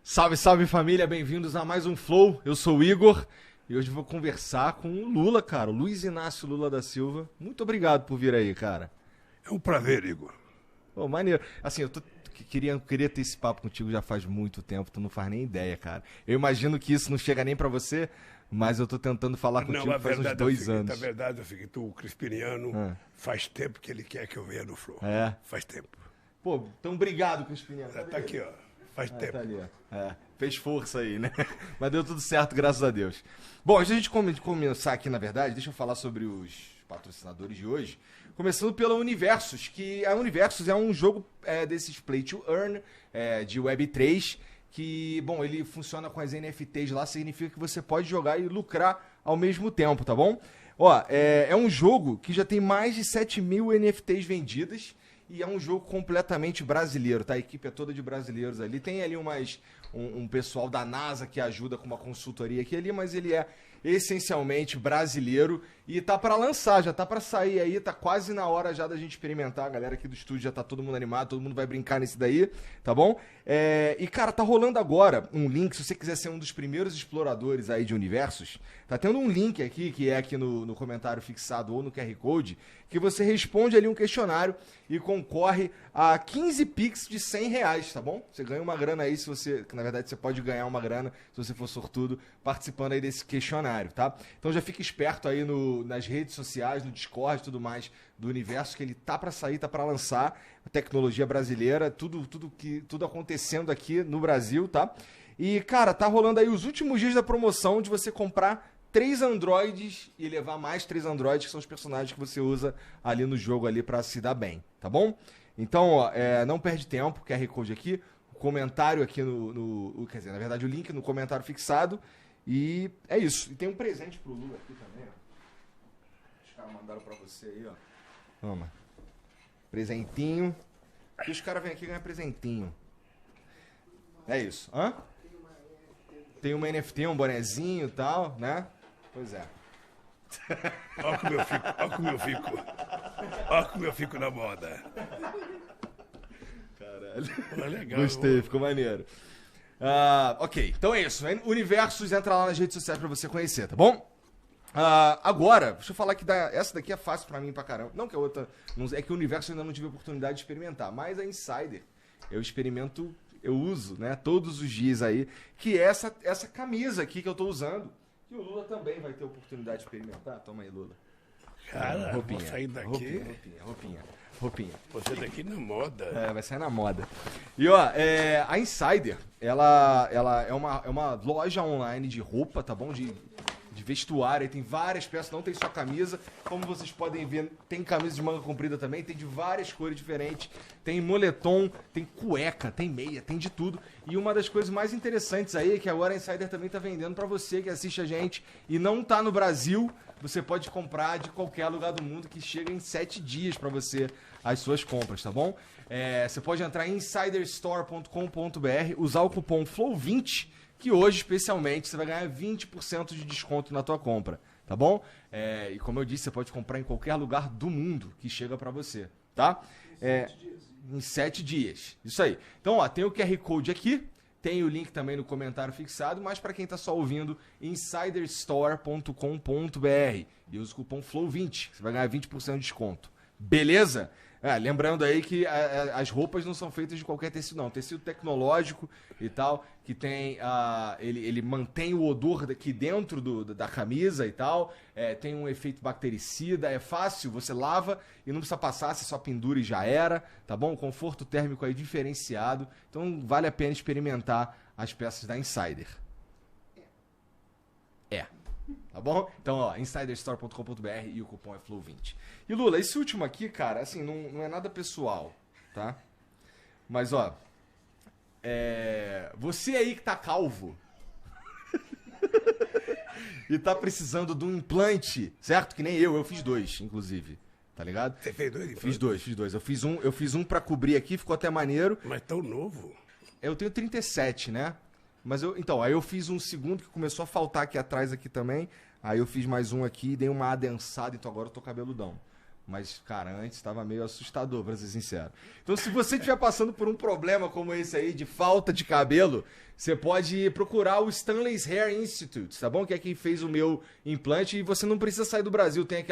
Salve, salve família, bem-vindos a mais um Flow. Eu sou o Igor e hoje vou conversar com o Lula, cara, o Luiz Inácio Lula da Silva. Muito obrigado por vir aí, cara. É um prazer, Igor. Pô, maneiro. Assim, queria ter esse papo contigo já faz muito tempo, tu não faz nem ideia, cara. Eu imagino que isso não chega nem pra você, mas eu tô tentando falar contigo faz uns 2 anos. Na verdade é o seguinte, o Crispiniano faz tempo que ele quer que eu venha no Flow. É? Faz tempo. Pô, então obrigado, Crispiniano. Tá aqui, ó. Faz tempo. Tá ali, ó. Fez força aí, né? Mas deu tudo certo, graças a Deus. Bom, antes de a gente começar aqui, na verdade, deixa eu falar sobre os patrocinadores de hoje. Começando pela Universos, que a Universos é um jogo desses Play to Earn, de Web3, que, bom, ele funciona com as NFTs lá, significa que você pode jogar e lucrar ao mesmo tempo, tá bom? Ó, é um jogo que já tem mais de 7.000 NFTs vendidas, e é um jogo completamente brasileiro, tá? A equipe é toda de brasileiros ali. Tem ali um pessoal da NASA que ajuda com uma consultoria aqui ali, mas ele é essencialmente brasileiro e tá pra lançar, já tá pra sair aí, tá quase na hora já da gente experimentar. A galera aqui do estúdio já tá todo mundo animado, todo mundo vai brincar nesse daí, tá bom? E cara, tá rolando agora um link, se você quiser ser um dos primeiros exploradores aí de universos, tá tendo um link aqui, que é aqui no comentário fixado ou no QR Code, que você responde ali um questionário e concorre a 15 Pix de R$100, tá bom? Você ganha uma grana aí, que na verdade você pode ganhar uma grana, se você for sortudo, participando aí desse questionário, tá? Então já fica esperto aí nas redes sociais, no Discord e tudo mais do universo, que ele tá pra sair, tá pra lançar, a tecnologia brasileira, tudo acontecendo aqui no Brasil, tá? E, cara, tá rolando aí os últimos dias da promoção de você comprar 3 androides e levar mais 3 androides, que são os personagens que você usa ali no jogo ali pra se dar bem, tá bom? Então, ó, não perde tempo, QR Code aqui, o comentário aqui quer dizer, na verdade o link no comentário fixado, e é isso. E tem um presente pro Lula aqui também, ó. Os caras mandaram pra você aí, ó. Toma. Presentinho. E os caras vêm aqui ganhar presentinho. É isso. Hã? Tem uma NFT, um bonezinho e tal, né? Pois é. Olha como eu fico, olha como eu fico. Olha como eu fico na moda. Caralho. Olha, legal. Gostei, ficou maneiro. Ok, então é isso. Universos, entra lá nas redes sociais pra você conhecer, tá bom? Agora, deixa eu falar que essa daqui é fácil pra mim pra caramba. Não que a outra... é que o Universo eu ainda não tive a oportunidade de experimentar. Mas a Insider, eu experimento... Eu uso, né, todos os dias aí, que é essa camisa aqui que eu tô usando, que o Lula também vai ter oportunidade de experimentar. Toma aí, Lula. Cara, roupinha, vou sair daqui. Roupinha. Você daqui na moda. Vai sair na moda. E ó, a Insider, ela é uma loja online de roupa, tá bom? De vestuário, tem várias peças, não tem só camisa, como vocês podem ver, tem camisa de manga comprida também, tem de várias cores diferentes, tem moletom, tem cueca, tem meia, tem de tudo. E uma das coisas mais interessantes aí é que agora a Insider também tá vendendo pra você que assiste a gente e não tá no Brasil, você pode comprar de qualquer lugar do mundo, que chega em 7 dias pra você as suas compras, tá bom? Você pode entrar em insiderstore.com.br, usar o cupom FLOW20, que hoje, especialmente, você vai ganhar 20% de desconto na tua compra, tá bom? E como eu disse, você pode comprar em qualquer lugar do mundo que chega pra você, tá? Em 7 dias. Isso aí. Então, ó, tem o QR Code aqui, tem o link também no comentário fixado, mas para quem tá só ouvindo, insiderstore.com.br e usa o cupom FLOW20, você vai ganhar 20% de desconto. Beleza? Lembrando aí que as roupas não são feitas de qualquer tecido, não. Tecido tecnológico e tal, que tem ele mantém o odor aqui dentro da camisa e tal. Tem um efeito bactericida, é fácil, você lava e não precisa passar, você só pendura e já era, tá bom? Conforto térmico aí diferenciado. Então vale a pena experimentar as peças da Insider. Tá bom? Então, ó, insiderstore.com.br e o cupom é FLOW20. E Lula, esse último aqui, cara, assim, não é nada pessoal, tá? Mas, ó, você aí que tá calvo e tá precisando de um implante, certo? Que nem eu fiz 2, inclusive, tá ligado? Você fez 2? Fiz dois. Eu fiz um pra cobrir aqui, ficou até maneiro. Mas tão novo. Eu tenho 37, né? Mas aí eu fiz um segundo que começou a faltar aqui atrás aqui também. Aí eu fiz mais um aqui e dei uma adensada, então agora eu tô cabeludão. Mas, cara, antes estava meio assustador, pra ser sincero. Então, se você estiver passando por um problema como esse aí, de falta de cabelo, você pode procurar o Stanley's Hair Institute, tá bom? Que é quem fez o meu implante e você não precisa sair do Brasil. Tem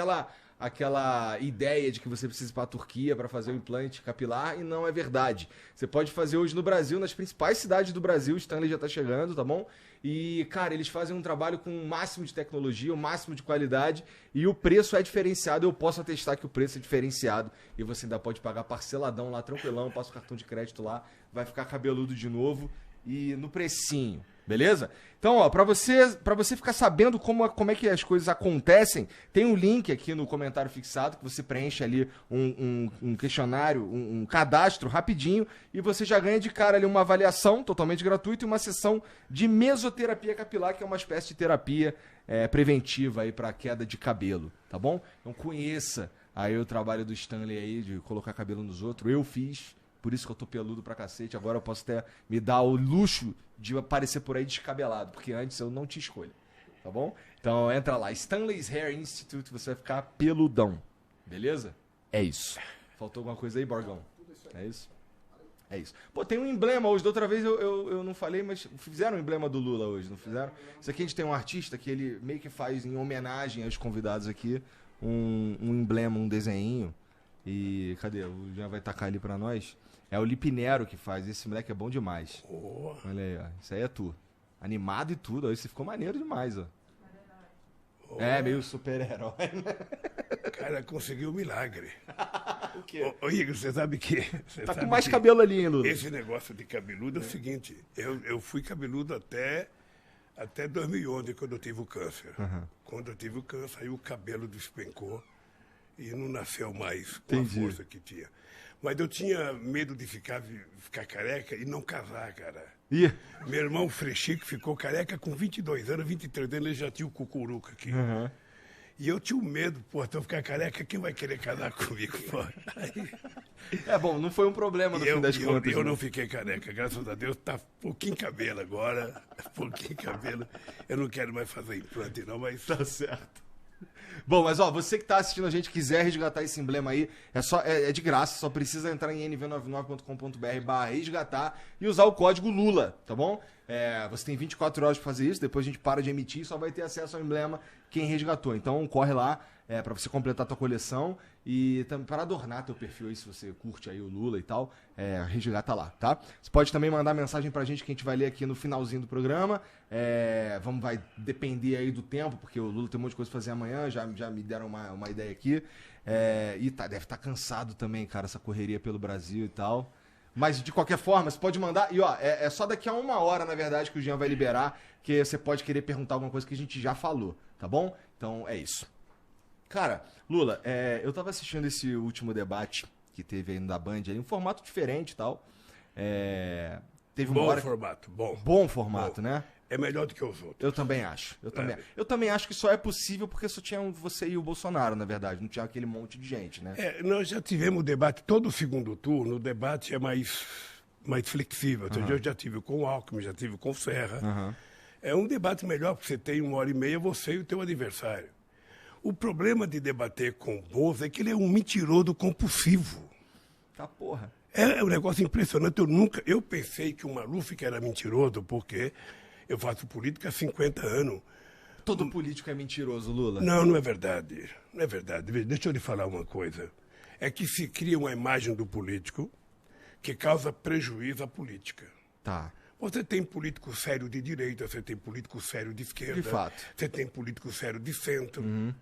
aquela ideia de que você precisa ir pra Turquia para fazer o implante capilar e não é verdade. Você pode fazer hoje no Brasil, nas principais cidades do Brasil, o Stanley já tá chegando, tá bom? E, cara, eles fazem um trabalho com o máximo de tecnologia, o máximo de qualidade e o preço é diferenciado. Eu posso atestar que o preço é diferenciado e você ainda pode pagar parceladão lá, tranquilão, passa o cartão de crédito lá, vai ficar cabeludo de novo e no precinho, beleza? Então, ó, pra você ficar sabendo como é que as coisas acontecem, tem um link aqui no comentário fixado que você preenche ali um questionário, um cadastro rapidinho e você já ganha de cara ali uma avaliação totalmente gratuita e uma sessão de mesoterapia capilar, que é uma espécie de terapia preventiva aí pra queda de cabelo, tá bom? Então conheça aí o trabalho do Stanley aí de colocar cabelo nos outros. Eu fiz. Por isso que eu tô peludo pra cacete. Agora eu posso até me dar o luxo de aparecer por aí descabelado. Porque antes eu não te escolho. Tá bom? Então entra lá. Stanley's Hair Institute. Você vai ficar peludão. Beleza? É isso. Faltou alguma coisa aí, Borgão? É isso? É isso. Pô, tem um emblema hoje. Da outra vez eu não falei, mas fizeram um emblema do Lula hoje, não fizeram? Isso aqui a gente tem um artista que ele meio que faz em homenagem aos convidados aqui um emblema, um desenho. E cadê? O Jean vai tacar ali pra nós. É o Lipinero que faz. Esse moleque é bom demais. Oh. Olha aí, ó. Isso aí é tu. Animado e tudo. Ó. Esse ficou maneiro demais, ó. Oh. É, meio super-herói, né? Cara, conseguiu um milagre. O quê? Ô, Igor, você sabe que... Tá com mais cabelo ali, hein, Lula? Esse negócio de cabeludo é o seguinte. Eu fui cabeludo até 2011, quando eu tive o câncer. Uhum. Quando eu tive o câncer, aí o cabelo despencou. E não nasceu mais com a força que tinha. Mas eu tinha medo de ficar careca e não casar, cara. Yeah. Meu irmão Frechico ficou careca com 22 anos, 23 anos, ele já tinha o cucuruca aqui. Uhum. E eu tinha medo, pô, se eu ficar careca, quem vai querer casar comigo, pô? Aí... É bom, não foi um problema no fim das contas. Eu não fiquei careca, graças a Deus, tá pouquinho cabelo agora, pouquinho cabelo. Eu não quero mais fazer implante não, mas... Tá certo. Bom, mas ó, você que tá assistindo a gente, quiser resgatar esse emblema aí, é de graça, só precisa entrar em nv99.com.br/resgatar e usar o código LULA, tá bom? Você tem 24 horas pra fazer isso, depois a gente para de emitir e só vai ter acesso ao emblema quem resgatou. Então corre lá pra você completar a tua coleção e para adornar teu perfil aí, se você curte aí o Lula e tal, resgata lá, tá? Você pode também mandar mensagem pra gente que a gente vai ler aqui no finalzinho do programa. Vai depender aí do tempo, porque o Lula tem um monte de coisa pra fazer amanhã, já me deram uma ideia aqui. Deve estar cansado também, cara, essa correria pelo Brasil e tal. Mas, de qualquer forma, você pode mandar... E, ó, é só daqui a 1 hora, na verdade, que o Jean vai liberar, que você pode querer perguntar alguma coisa que a gente já falou, tá bom? Então, é isso. Cara, Lula, eu tava assistindo esse último debate que teve aí no da Band, aí, um formato diferente e tal. Teve uma hora... formato, bom. Bom formato, né? É melhor do que os outros. Eu também acho. Eu também acho que só é possível porque só tinha você e o Bolsonaro, na verdade. Não tinha aquele monte de gente, né? Nós já tivemos debate, todo o segundo turno, o debate é mais flexível. Uhum. Eu já tive com o Alckmin, já tive com o Serra. Uhum. É um debate melhor, porque você tem 1h30, você e o teu adversário. O problema de debater com o Bozo é que ele é um mentiroso compulsivo. Tá porra. É um negócio impressionante. Eu pensei que o Maluf que era mentiroso, porque... Eu faço política há 50 anos. Todo político é mentiroso, Lula? Não é verdade. Não é verdade. Deixa eu lhe falar uma coisa. É que se cria uma imagem do político que causa prejuízo à política. Tá. Você tem político sério de direita, você tem político sério de esquerda. De fato. Você tem político sério de centro. Uhum.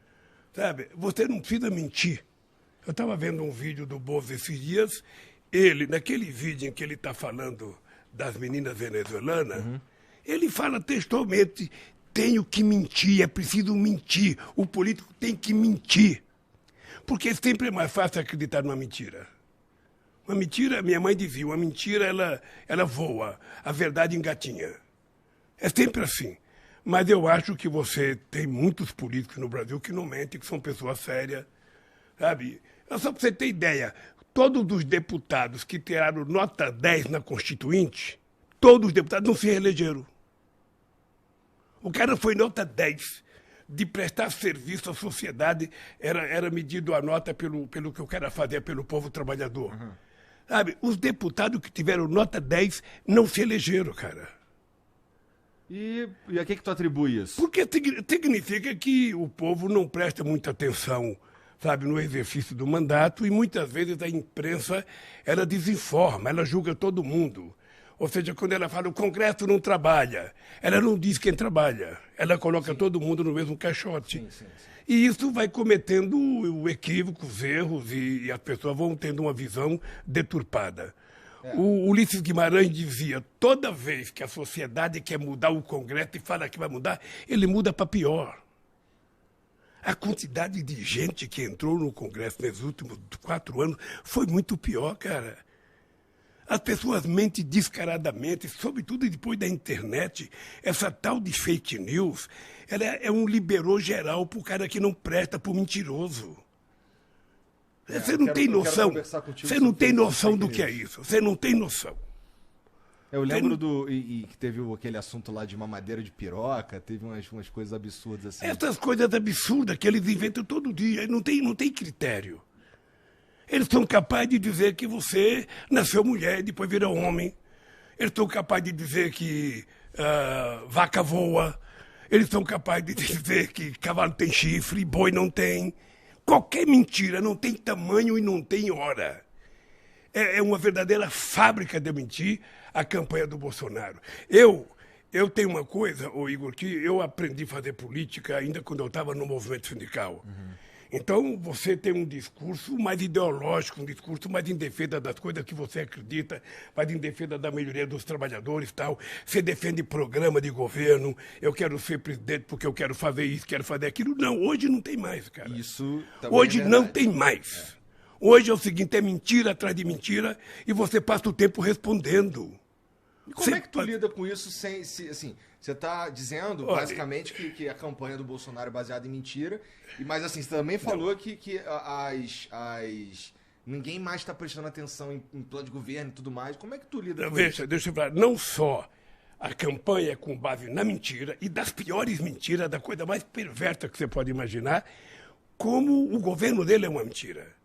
Sabe? Você não precisa mentir. Eu estava vendo um vídeo do Bozo esses dias. Ele, naquele vídeo em que ele está falando das meninas venezuelanas... Uhum. Ele fala textualmente, tenho que mentir, é preciso mentir. O político tem que mentir. Porque sempre é mais fácil acreditar numa mentira. Uma mentira, minha mãe dizia, uma mentira ela voa, a verdade engatinha. É sempre assim. Mas eu acho que você tem muitos políticos no Brasil que não mentem, que são pessoas sérias. Sabe? Só para você ter ideia, todos os deputados que tiraram nota 10 na Constituinte, todos os deputados não se reelegeram. O cara foi nota 10. de prestar serviço à sociedade era medido a nota pelo que o cara fazia pelo povo trabalhador. Uhum. Sabe, os deputados que tiveram nota 10 não se elegeram, cara. E a que tu atribui isso? Porque significa que o povo não presta muita atenção, sabe, no exercício do mandato, e muitas vezes a imprensa, ela desinforma, ela julga todo mundo. Ou seja, quando ela fala o Congresso não trabalha, ela não diz quem trabalha, ela coloca todo mundo no mesmo caixote. Sim. E isso vai cometendo equívocos, erros, e as pessoas vão tendo uma visão deturpada. O Ulisses Guimarães dizia, toda vez que a sociedade quer mudar o Congresso e fala que vai mudar, ele muda para pior. A quantidade de gente que entrou no Congresso nesses últimos 4 anos foi muito pior, cara. As pessoas mentem descaradamente, sobretudo depois da internet. Essa tal de fake news, ela é um liberou geral para o cara que não presta, para o mentiroso. Você não tem noção. Você não tem noção do que é isso. Você não tem noção. Eu lembro que teve aquele assunto lá de mamadeira de piroca, teve umas coisas absurdas assim. Essas coisas absurdas que eles inventam todo dia, não tem critério. Eles são capazes de dizer que você nasceu mulher e depois virou homem. Eles são capazes de dizer que vaca voa. Eles são capazes de dizer que cavalo tem chifre, boi não tem. Qualquer mentira não tem tamanho e não tem hora. É uma verdadeira fábrica de mentir a campanha do Bolsonaro. Eu tenho uma coisa, Igor, que eu aprendi a fazer política ainda quando eu estava no movimento sindical. Uhum. Então, você tem um discurso mais ideológico, um discurso mais em defesa das coisas que você acredita, mais em defesa da melhoria dos trabalhadores e tal. Você defende programa de governo, eu quero ser presidente porque eu quero fazer isso, quero fazer aquilo. Não, hoje não tem mais, cara. Isso também hoje não tem mais. Hoje é o seguinte, é mentira atrás de mentira e você passa o tempo respondendo. E como é que tu lida com isso sem, assim, você está dizendo, basicamente, que a campanha do Bolsonaro é baseada em mentira, mas assim, você também falou que ninguém mais está prestando atenção em plano de governo e tudo mais. Como é que tu lida com isso? Deixa eu falar, não só a campanha é com base na mentira, e das piores mentiras, da coisa mais perversa que você pode imaginar, como o governo dele é uma mentira.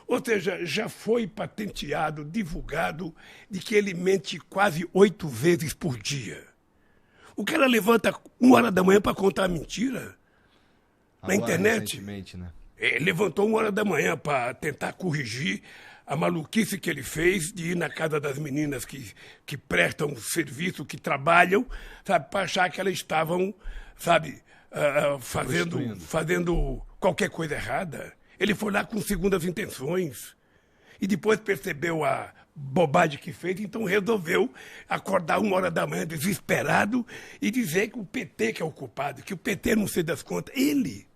Ou seja, já foi patenteado, divulgado, de que ele mente quase 8 vezes por dia. O cara levanta 1h da manhã para contar a mentira na internet. Né? Ele levantou 1h da manhã para tentar corrigir a maluquice que ele fez de ir na casa das meninas que prestam serviço, que trabalham, para achar que elas estavam, fazendo qualquer coisa errada. Ele foi lá com segundas intenções e depois percebeu a bobagem que fez, então resolveu acordar 1h da manhã desesperado e dizer que o PT que é o culpado, que o PT não sei das contas. Ele,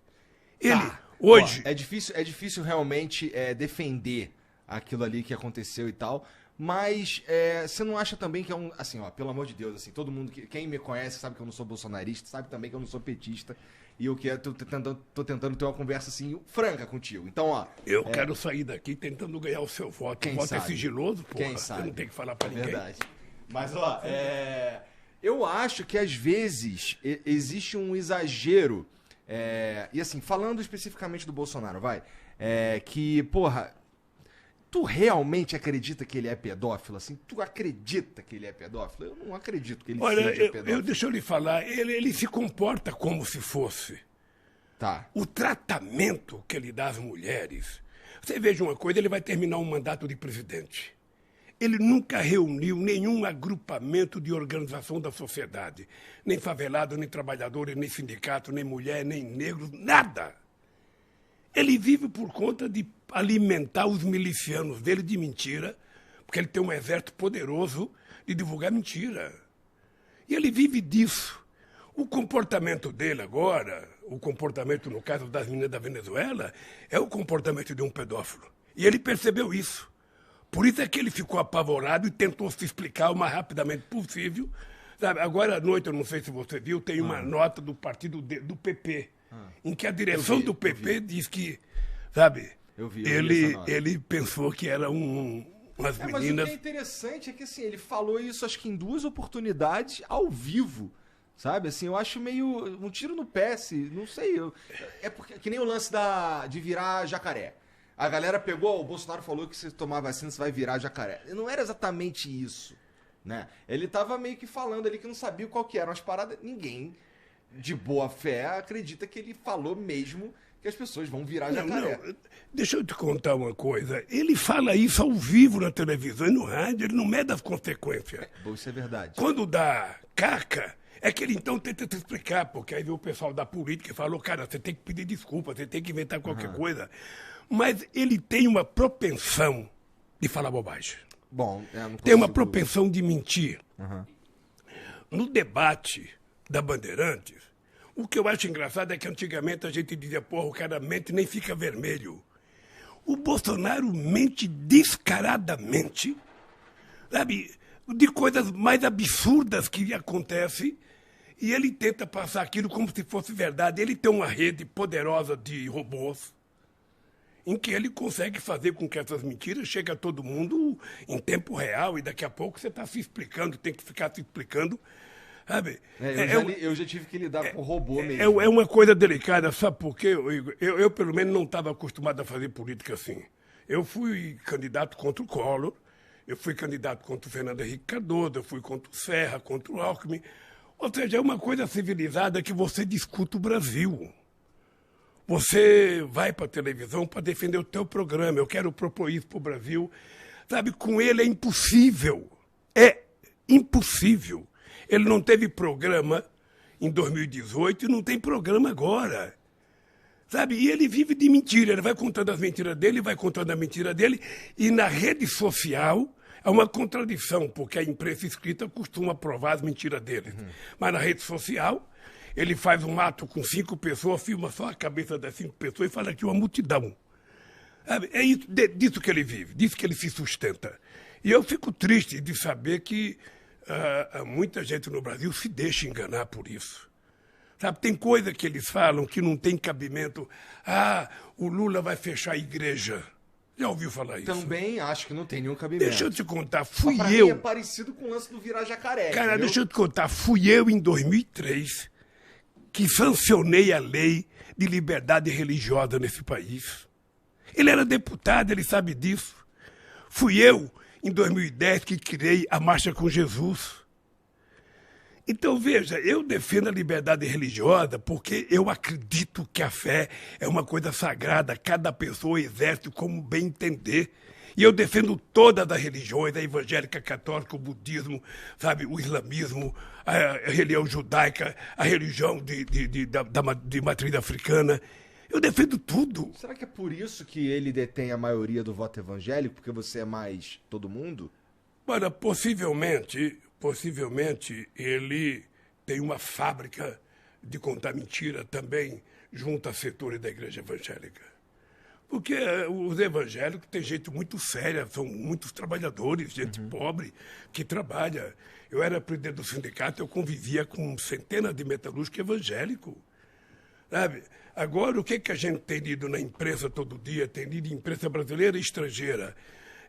hoje... Ó, é difícil realmente defender aquilo ali que aconteceu e tal, mas você não acha também que é assim, ó, pelo amor de Deus, assim, todo mundo, quem me conhece sabe que eu não sou bolsonarista, sabe também que eu não sou petista, e eu tô tentando ter uma conversa assim, franca contigo. Então, ó... Eu quero sair daqui tentando ganhar o seu voto. O voto é sigiloso, porra. Quem sabe? Você não tem que falar pra ninguém. Verdade. Mas, ó, eu acho que às vezes existe um exagero, e assim, falando especificamente do Bolsonaro, que, porra... Tu realmente acredita que ele é pedófilo? Assim, tu acredita que ele é pedófilo? Eu não acredito que ele seja pedófilo. Deixa eu lhe falar, ele se comporta como se fosse. Tá. O tratamento que ele dá às mulheres. Você veja uma coisa, ele vai terminar um mandato de presidente. Ele nunca reuniu nenhum agrupamento de organização da sociedade. Nem favelado, nem trabalhadores, nem sindicato, nem mulher, nem negros, nada. Ele vive por conta de alimentar os milicianos dele de mentira, porque ele tem um exército poderoso de divulgar mentira. E ele vive disso. O comportamento dele agora, o comportamento, no caso das meninas da Venezuela, é o comportamento de um pedófilo. E ele percebeu isso. Por isso é que ele ficou apavorado e tentou se explicar o mais rapidamente possível. Sabe, agora à noite, eu não sei se você viu, tem uma nota do partido do PP, em que a direção do PP diz que, sabe, ele pensou que era umas meninas... Mas o que é interessante é que assim, ele falou isso acho que em 2 oportunidades ao vivo Sabe, assim, eu acho meio um tiro no pé, não sei. É porque, que nem o lance de virar jacaré. A galera pegou, o Bolsonaro falou que se tomar vacina você vai virar jacaré. Não era exatamente isso, né? Ele tava meio que falando ali que não sabia qual que eram as paradas. Ninguém de boa fé acredita que ele falou mesmo que as pessoas vão virar jacaré. Não, deixa eu te contar uma coisa. Ele fala isso ao vivo na televisão e no rádio, ele não mede as consequências. Bom, isso é verdade. Quando dá caca, é que ele então tenta te explicar, porque aí o pessoal da política falou, cara, você tem que pedir desculpa, você tem que inventar qualquer coisa. Mas ele tem uma propensão de falar bobagem. Bom, não consigo... Tem uma propensão de mentir. Uhum. No debate da Bandeirantes, o que eu acho engraçado é que antigamente a gente dizia, porra, o cara mente nem fica vermelho. O Bolsonaro mente descaradamente, sabe, de coisas mais absurdas que acontecem, e ele tenta passar aquilo como se fosse verdade. Ele tem uma rede poderosa de robôs, em que ele consegue fazer com que essas mentiras cheguem a todo mundo em tempo real, e daqui a pouco você está se explicando, tem que ficar se explicando. Sabe? Eu já tive que lidar com robô mesmo. É uma coisa delicada, sabe por quê? Eu pelo menos, não estava acostumado a fazer política assim. Eu fui candidato contra o Collor, eu fui candidato contra o Fernando Henrique Cardoso, eu fui contra o Serra, contra o Alckmin. Ou seja, é uma coisa civilizada que você discute o Brasil. Você vai para a televisão para defender o teu programa. Eu quero propor isso para o Brasil. Sabe, com ele é impossível. É impossível. Ele não teve programa em 2018 e não tem programa agora. Sabe? E ele vive de mentira. Ele vai contando as mentiras dele, vai contando a mentira dele. E na rede social é uma contradição, porque a imprensa escrita costuma provar as mentiras dele. Mas na rede social, ele faz um ato com 5 pessoas, filma só a cabeça das 5 pessoas e fala que é uma multidão. Sabe? É isso, disso que ele vive, disso que ele se sustenta. E eu fico triste de saber que muita gente no Brasil se deixa enganar por isso. Sabe, tem coisa que eles falam que não tem cabimento. O Lula vai fechar a igreja. Já ouviu falar isso? Também acho que não tem nenhum cabimento. Deixa eu te contar, fui pra eu... mim é parecido com o lance do virar jacaré. Cara, entendeu? deixa eu te contar, fui eu em 2003 que sancionei a lei de liberdade religiosa nesse país. Ele era deputado, ele sabe disso. Fui eu, em 2010, que criei a Marcha com Jesus. Então, veja, eu defendo a liberdade religiosa porque eu acredito que a fé é uma coisa sagrada, cada pessoa exerce como bem entender. E eu defendo todas as religiões, a evangélica, a católica, o budismo, sabe, o islamismo, a religião judaica, a religião de matriz africana. Eu defendo tudo. Será que é por isso que ele detém a maioria do voto evangélico? Porque você é mais todo mundo? Olha, possivelmente ele tem uma fábrica de contar mentira também junto a setores da igreja evangélica. Porque os evangélicos têm gente muito séria, são muitos trabalhadores, gente pobre que trabalha. Eu era presidente do sindicato, eu convivia com centenas de metalúrgicos evangélicos. Sabe? Agora, o que a gente tem lido na imprensa todo dia, tem lido imprensa brasileira e estrangeira,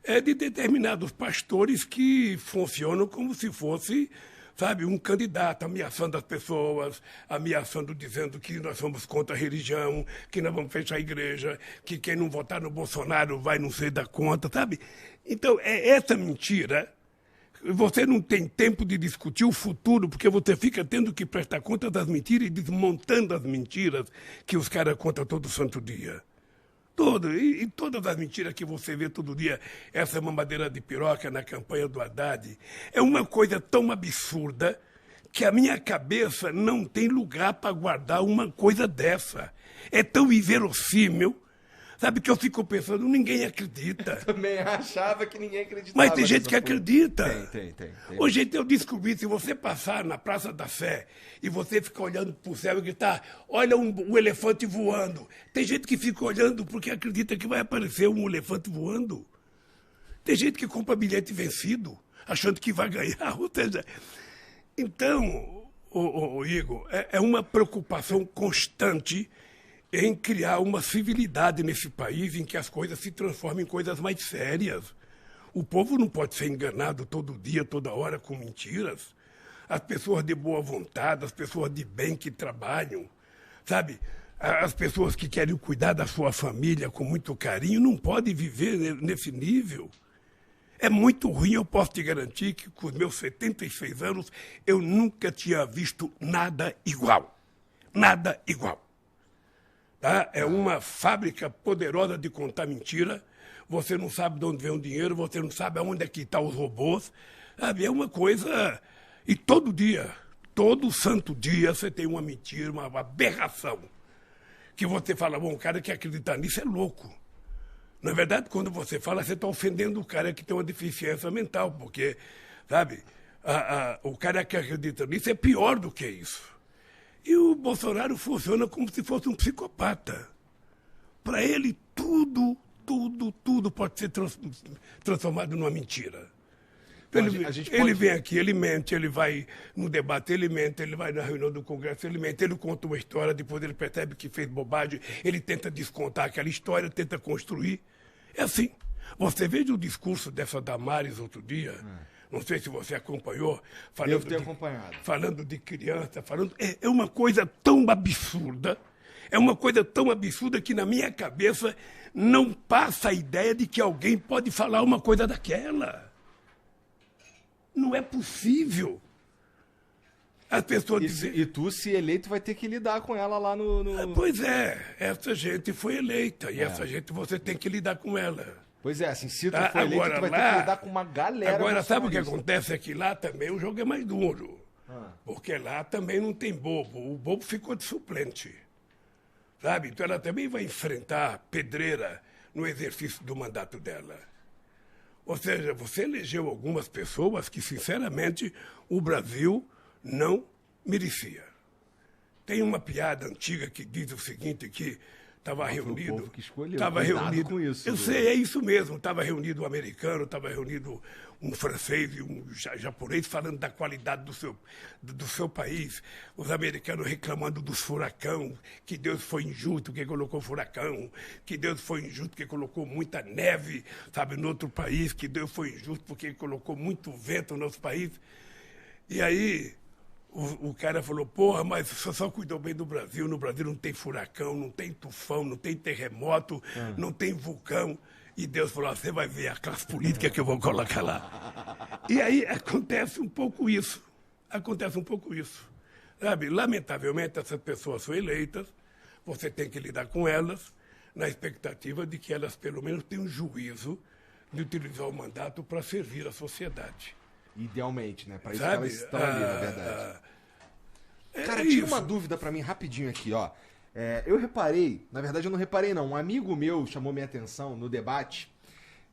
é de determinados pastores que funcionam como se fosse, sabe, um candidato ameaçando as pessoas, ameaçando, dizendo que nós somos contra a religião, que nós vamos fechar a igreja, que quem não votar no Bolsonaro vai não sei da conta, sabe? Então, é essa mentira. Você não tem tempo de discutir o futuro, porque você fica tendo que prestar conta das mentiras e desmontando as mentiras que os caras contam todo santo dia. E todas as mentiras que você vê todo dia, essa mamadeira de piroca na campanha do Haddad, é uma coisa tão absurda que a minha cabeça não tem lugar para guardar uma coisa dessa. É tão inverossímil, sabe, que eu fico pensando, ninguém acredita. Também achava que ninguém acreditava. Mas tem gente que acredita. Tem. Hoje eu descobri, se você passar na Praça da Sé e você ficar olhando para o céu e gritar, olha um elefante voando. Tem gente que fica olhando porque acredita que vai aparecer um elefante voando. Tem gente que compra bilhete vencido, achando que vai ganhar. Ou seja, então, Igor, é uma preocupação constante em criar uma civilidade nesse país em que as coisas se transformem em coisas mais sérias. O povo não pode ser enganado todo dia, toda hora, com mentiras. as pessoas de boa vontade, as pessoas de bem que trabalham, sabe? As pessoas que querem cuidar da sua família com muito carinho não podem viver nesse nível. É muito ruim, eu posso te garantir que com os meus 76 anos eu nunca tinha visto nada igual. Nada igual. Tá? É uma fábrica poderosa de contar mentira. Você não sabe de onde vem o dinheiro, você não sabe aonde é que estão os robôs. Sabe? É uma coisa... E todo dia, todo santo dia, você tem uma mentira, uma aberração. Que você fala, bom, o cara que acredita nisso é louco. Na verdade, quando você fala, você está ofendendo o cara que tem uma deficiência mental, porque, sabe, o cara que acredita nisso é pior do que isso. E o Bolsonaro funciona como se fosse um psicopata. Para ele, tudo pode ser transformado numa mentira. Ele vem aqui, ele mente, ele vai no debate, ele mente, ele vai na reunião do Congresso, ele mente, ele conta uma história, depois ele percebe que fez bobagem, ele tenta descontar aquela história, tenta construir. É assim. Você veja o discurso dessa Damares outro dia, não sei se você acompanhou, falando de criança, é uma coisa tão absurda, que na minha cabeça não passa a ideia de que alguém pode falar uma coisa daquela. Não é possível. As pessoas dizem... E tu, se eleito, vai ter que lidar com ela lá no... Pois é, essa gente foi eleita e essa gente você tem que lidar com ela. Pois é, assim, se tu for eleito, tu vai ter que lidar com uma galera... Agora, sabe o que acontece? É que lá também o jogo é mais duro. Porque lá também não tem bobo. O bobo ficou de suplente. Sabe? Então ela também vai enfrentar pedreira no exercício do mandato dela. Ou seja, você elegeu algumas pessoas que, sinceramente, o Brasil não merecia. Tem uma piada antiga que diz o seguinte, que estava reunido... O povo que escolheu. Estava reunido com isso. Eu sei, é isso mesmo. Estava reunido um americano, estava reunido um francês e um japonês falando da qualidade do seu país. Os americanos reclamando dos furacão, que Deus foi injusto que colocou furacão, que Deus foi injusto porque colocou muita neve, sabe, no outro país, que Deus foi injusto porque colocou muito vento no nosso país. E aí o cara falou, porra, mas você só cuidou bem do Brasil, no Brasil não tem furacão, não tem tufão, não tem terremoto, não tem vulcão. E Deus falou, você vai ver a classe política que eu vou colocar lá. E aí acontece um pouco isso. Sabe? Lamentavelmente, essas pessoas são eleitas, você tem que lidar com elas, na expectativa de que elas, pelo menos, tenham juízo de utilizar o mandato para servir a sociedade. Idealmente, né? Para isso que elas estão ali, na verdade. Cara, tira uma dúvida para mim rapidinho aqui, ó. Eu reparei, na verdade eu não reparei não, um amigo meu chamou minha atenção no debate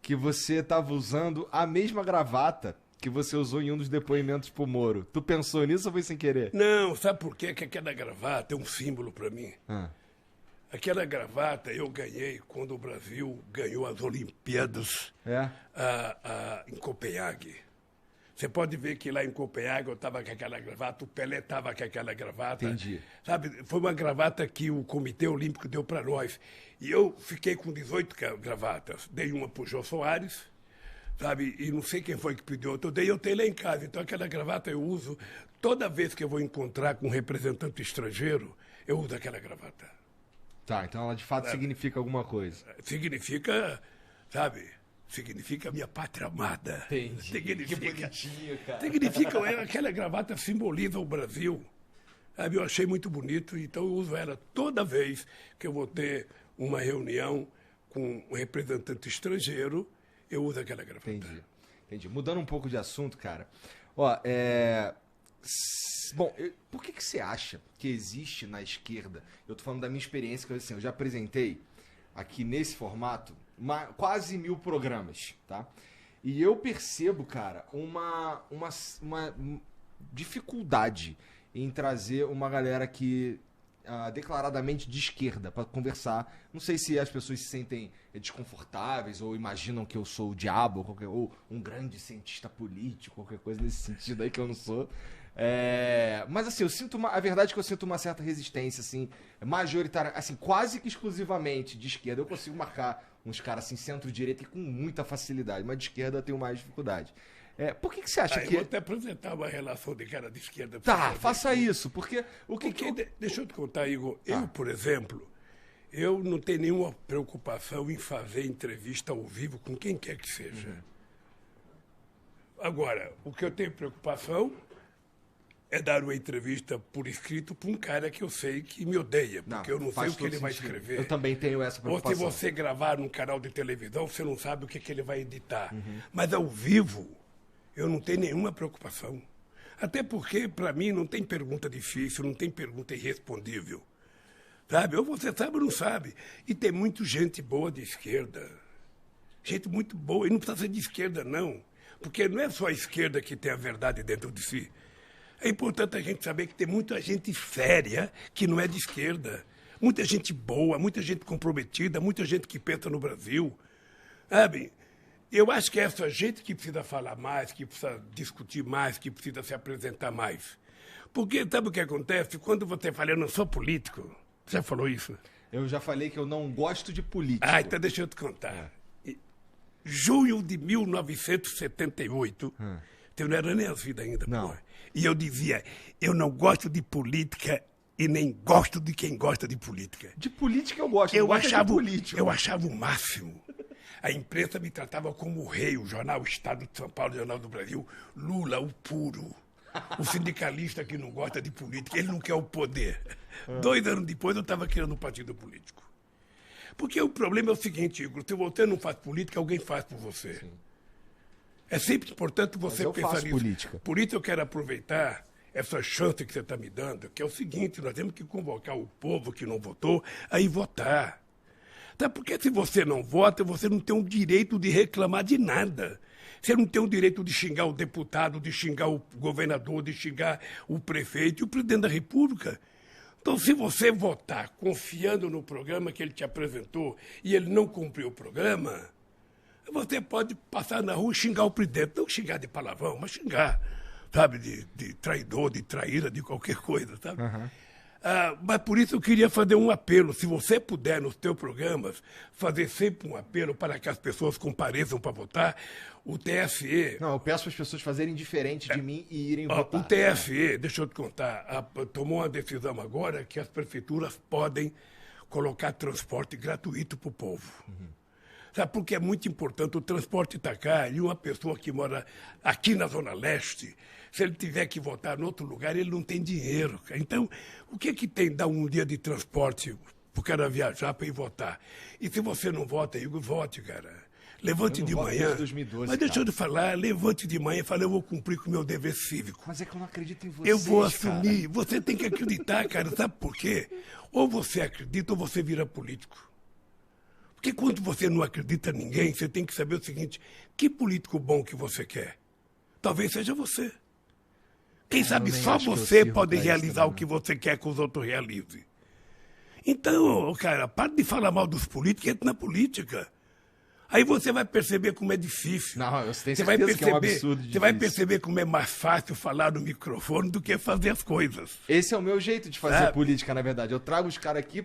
que você estava usando a mesma gravata que você usou em um dos depoimentos pro Moro. Tu pensou nisso ou foi sem querer? Não, sabe por quê? Que aquela gravata é um símbolo para mim. Aquela gravata eu ganhei quando o Brasil ganhou as Olimpíadas em Copenhague. Você pode ver que lá em Copenhague eu estava com aquela gravata, o Pelé estava com aquela gravata. Entendi. Sabe, foi uma gravata que o Comitê Olímpico deu para nós. E eu fiquei com 18 gravatas. Dei uma para o Jô Soares, sabe, e não sei quem foi que pediu outra. Eu tenho lá em casa. Então aquela gravata eu uso toda vez que eu vou encontrar com um representante estrangeiro, eu uso aquela gravata. Tá, então ela de fato significa alguma coisa. Significa, sabe... Significa minha pátria amada. Entendi. Significa, que bonitinho, cara. Significa, aquela gravata simboliza o Brasil. Sabe, eu achei muito bonito, então eu uso ela toda vez que eu vou ter uma reunião com um representante estrangeiro, eu uso aquela gravata. Entendi. Mudando um pouco de assunto, cara. Ó, Bom, por que você acha que existe na esquerda? Eu tô falando da minha experiência, que assim, eu já apresentei aqui nesse formato quase 1000 programas, tá? E eu percebo, cara, uma dificuldade em trazer uma galera que declaradamente de esquerda para conversar. Não sei se as pessoas se sentem desconfortáveis ou imaginam que eu sou o diabo ou um grande cientista político, qualquer coisa nesse sentido aí que eu não sou. Mas assim, a verdade é que eu sinto uma certa resistência, assim, majoritária, assim, quase que exclusivamente de esquerda. Eu consigo marcar uns caras assim, centro-direita, com muita facilidade, mas de esquerda eu tenho mais dificuldade. Por que você acha Eu que... vou até apresentar uma relação de cara de esquerda. Tá, faça isso, porque... Deixa eu te contar, Igor. Eu, por exemplo, eu não tenho nenhuma preocupação em fazer entrevista ao vivo com quem quer que seja. Agora, o que eu tenho preocupação é dar uma entrevista por escrito para um cara que eu sei que me odeia, porque eu não sei o que ele vai escrever. Eu também tenho essa preocupação. Ou se você gravar num canal de televisão, você não sabe o que ele vai editar. Mas ao vivo, eu não tenho nenhuma preocupação. Até porque, para mim, não tem pergunta difícil, não tem pergunta irrespondível. Sabe? Ou você sabe ou não sabe. E tem muita gente boa de esquerda. Gente muito boa. E não precisa ser de esquerda, não. Porque não é só a esquerda que tem a verdade dentro de si. É importante a gente saber que tem muita gente séria que não é de esquerda. Muita gente boa, muita gente comprometida, muita gente que pensa no Brasil. Sabe? Eu acho que é essa gente que precisa falar mais, que precisa discutir mais, que precisa se apresentar mais. Porque sabe o que acontece? Quando você fala, eu não sou político, você já falou isso? Eu já falei que eu não gosto de político. Então deixa eu te contar. Junho de 1978, eu não era nem nascido ainda. Não. Pô. E eu dizia, eu não gosto de política e nem gosto de quem gosta de política. De política eu gosto, Eu não gosto achava, de político. eu achava o máximo. A imprensa me tratava como o rei, o jornal Estado de São Paulo, o Jornal do Brasil, Lula, o puro. O sindicalista que não gosta de política, ele não quer o poder. 2 anos depois eu estava criando um partido político. Porque o problema é o seguinte, Igor, se você não faz política, alguém faz por você. Sim. É sempre importante você eu pensar faço nisso. política. Por isso eu quero aproveitar essa chance que você está me dando, que é o seguinte, nós temos que convocar o povo que não votou a ir votar. Tá? Porque se você não vota, você não tem o direito de reclamar de nada. Você não tem o direito de xingar o deputado, de xingar o governador, de xingar o prefeito e o presidente da República. Então, se você votar confiando no programa que ele te apresentou e ele não cumpriu o programa, você pode passar na rua e xingar o presidente. Não xingar de palavrão, mas xingar, sabe, de traidor, de traíra, de qualquer coisa, sabe? Mas por isso eu queria fazer um apelo. Se você puder, nos teus programas, fazer sempre um apelo para que as pessoas compareçam para votar, o TSE... Não, eu peço para as pessoas fazerem diferente de mim e irem votar. O TSE, deixa eu te contar, tomou uma decisão agora que as prefeituras podem colocar transporte gratuito para o povo. Sabe, porque é muito importante, o transporte está caro e uma pessoa que mora aqui na Zona Leste, se ele tiver que votar em outro lugar, ele não tem dinheiro. Então, o que tem dar um dia de transporte para o cara viajar para ir votar? E se você não vota, Igor, vote, cara. Levante de manhã. Desde 2012, mas deixa eu te falar, levante de manhã e fale, eu vou cumprir com o meu dever cívico. Mas é que eu não acredito em você. Eu vou assumir. Você tem que acreditar, cara. Sabe por quê? Ou você acredita ou você vira político. Porque quando você não acredita em ninguém, você tem que saber o seguinte, que político bom que você quer? Talvez seja você. Quem sabe só você pode realizar o que você quer que os outros realizem. Então, cara, para de falar mal dos políticos e entra na política. Aí você vai perceber como é difícil. Não, eu tenho Você vai certeza perceber, que é um absurdo você vai difícil. perceber como é mais fácil falar no microfone do que fazer as coisas. Esse é o meu jeito de fazer política, na verdade. Eu trago os caras aqui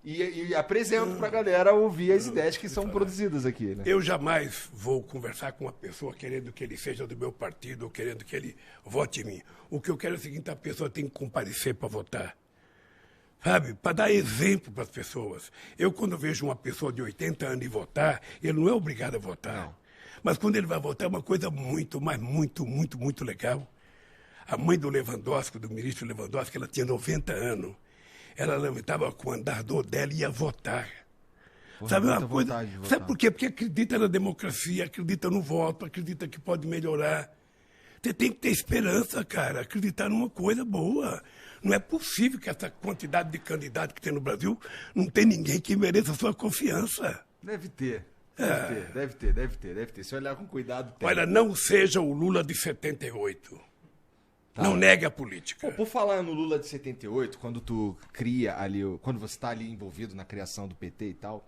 e apresento pra galera ouvir as ideias que são produzidas aqui, né? Eu jamais vou conversar com uma pessoa querendo que ele seja do meu partido ou querendo que ele vote em mim. O que eu quero é o seguinte, a pessoa tem que comparecer para votar. Sabe? Para dar exemplo para as pessoas. Eu, quando vejo uma pessoa de 80 anos ir votar, ele não é obrigado a votar. Não. Mas quando ele vai votar, é uma coisa muito, mas muito, muito, muito legal. A mãe do Lewandowski, do ministro Lewandowski, ela tinha 90 anos. Ela levantava com o andador dela e ia votar. Sabe uma coisa? Sabe por quê? Porque acredita na democracia, acredita no voto, acredita que pode melhorar. Você tem que ter esperança, cara, acreditar numa coisa boa. Não é possível que essa quantidade de candidatos que tem no Brasil não tem ninguém que mereça a sua confiança. Deve ter. Deve ter. Se olhar com cuidado, tem. Olha, não seja o Lula de 78. Tá. Não negue a política. Pô, por falar no Lula de 78, quando tu cria ali, quando você está ali envolvido na criação do PT e tal,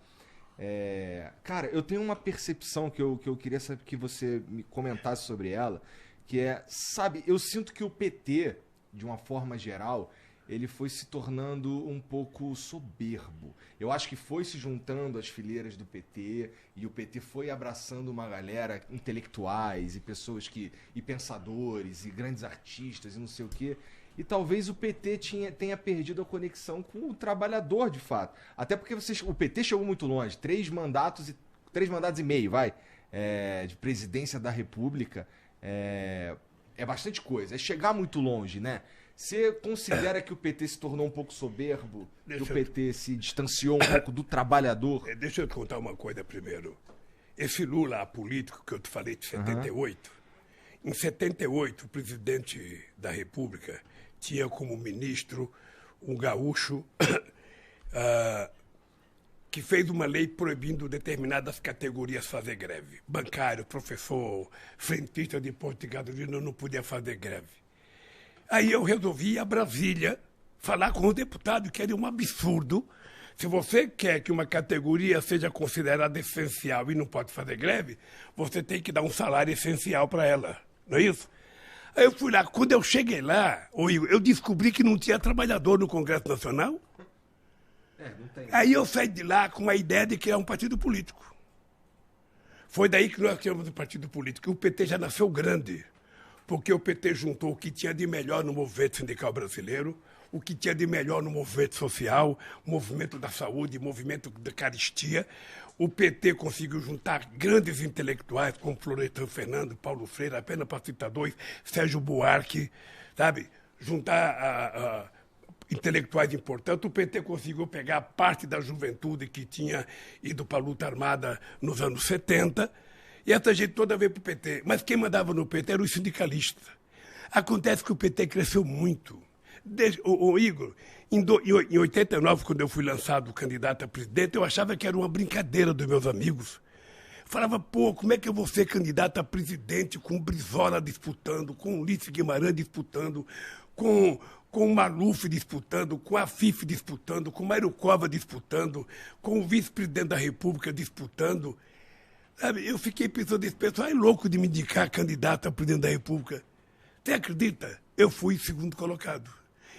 cara, eu tenho uma percepção que eu queria saber que você me comentasse sobre ela, que é, sabe, eu sinto que o PT, de uma forma geral, ele foi se tornando um pouco soberbo. Eu acho que foi se juntando às fileiras do PT e o PT foi abraçando uma galera, intelectuais e pessoas e pensadores e grandes artistas e não sei o quê. E talvez o PT tenha perdido a conexão com o trabalhador, de fato. Até porque o PT chegou muito longe. 3 mandatos e meio, vai, de presidência da República. É bastante coisa. É chegar muito longe, né? Você considera que o PT se tornou um pouco soberbo? Que o PT se distanciou um pouco do trabalhador? Deixa eu te contar uma coisa primeiro. Esse Lula político que eu te falei de 78, em 78, o presidente da República tinha como ministro um gaúcho que fez uma lei proibindo determinadas categorias fazer greve. Bancário, professor, frentista de posto de gasolina não podia fazer greve. Aí eu resolvi ir a Brasília falar com o deputado, que era um absurdo. Se você quer que uma categoria seja considerada essencial e não pode fazer greve, você tem que dar um salário essencial para ela, não é isso? Aí eu fui lá, quando eu cheguei lá, eu descobri que não tinha trabalhador no Congresso Nacional. Não tem. Aí eu saí de lá com a ideia de criar um partido político. Foi daí que nós criamos o partido político. O PT já nasceu grande, porque o PT juntou o que tinha de melhor no movimento sindical brasileiro, o que tinha de melhor no movimento social, movimento da saúde, movimento da caristia. O PT conseguiu juntar grandes intelectuais como Florestan Fernando, Paulo Freire, apenas para citar 2, Sérgio Buarque, sabe? Juntar intelectuais importantes. O PT conseguiu pegar parte da juventude que tinha ido para a luta armada nos anos 70, e essa gente toda veio para o PT. Mas quem mandava no PT eram os sindicalistas. Acontece que o PT cresceu muito. Igor, em 89, quando eu fui lançado candidato a presidente, eu achava que era uma brincadeira dos meus amigos. Falava, como é que eu vou ser candidato a presidente com o Brizola disputando, com o Ulisses Guimarães disputando, com o Maluf disputando, com a FIF disputando, com o Mário Cova disputando, com o vice-presidente da República disputando. Sabe, eu fiquei pensando, esse pessoal é louco de me indicar candidato a presidente da República. Você acredita? Eu fui segundo colocado.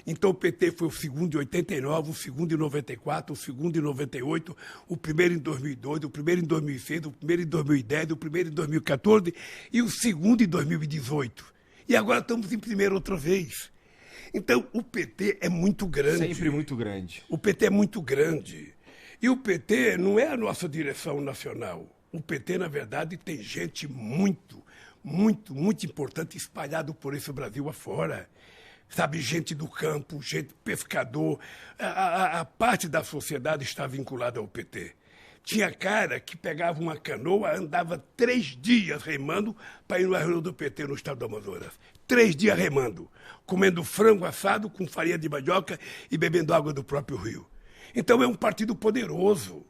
Então o PT foi o segundo em 89, o segundo em 94, o segundo em 98, o primeiro em 2002, o primeiro em 2006, o primeiro em 2010, o primeiro em 2014 e o segundo em 2018. E agora estamos em primeiro outra vez. Então o PT é muito grande. Sempre muito grande. O PT é muito grande. E o PT não é a nossa direção nacional. O PT, na verdade, tem gente muito importante espalhado por esse Brasil afora. Sabe, gente do campo, gente pescador. A parte da sociedade está vinculada ao PT. Tinha cara que pegava uma canoa, andava 3 dias remando para ir na reunião do PT no estado do Amazonas. 3 dias remando, comendo frango assado com farinha de mandioca e bebendo água do próprio rio. Então é um partido poderoso.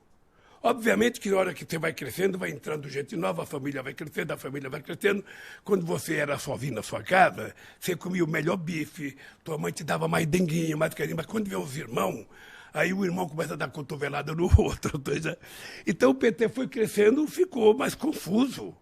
Obviamente que na hora que você vai crescendo, vai entrando gente nova, a família vai crescendo, a família vai crescendo. Quando você era sozinho na sua casa, você comia o melhor bife, tua mãe te dava mais denguinha, mais carinho. Mas quando vê os irmãos, aí o irmão começa a dar cotovelada no outro. Então o PT foi crescendo, ficou mais confuso.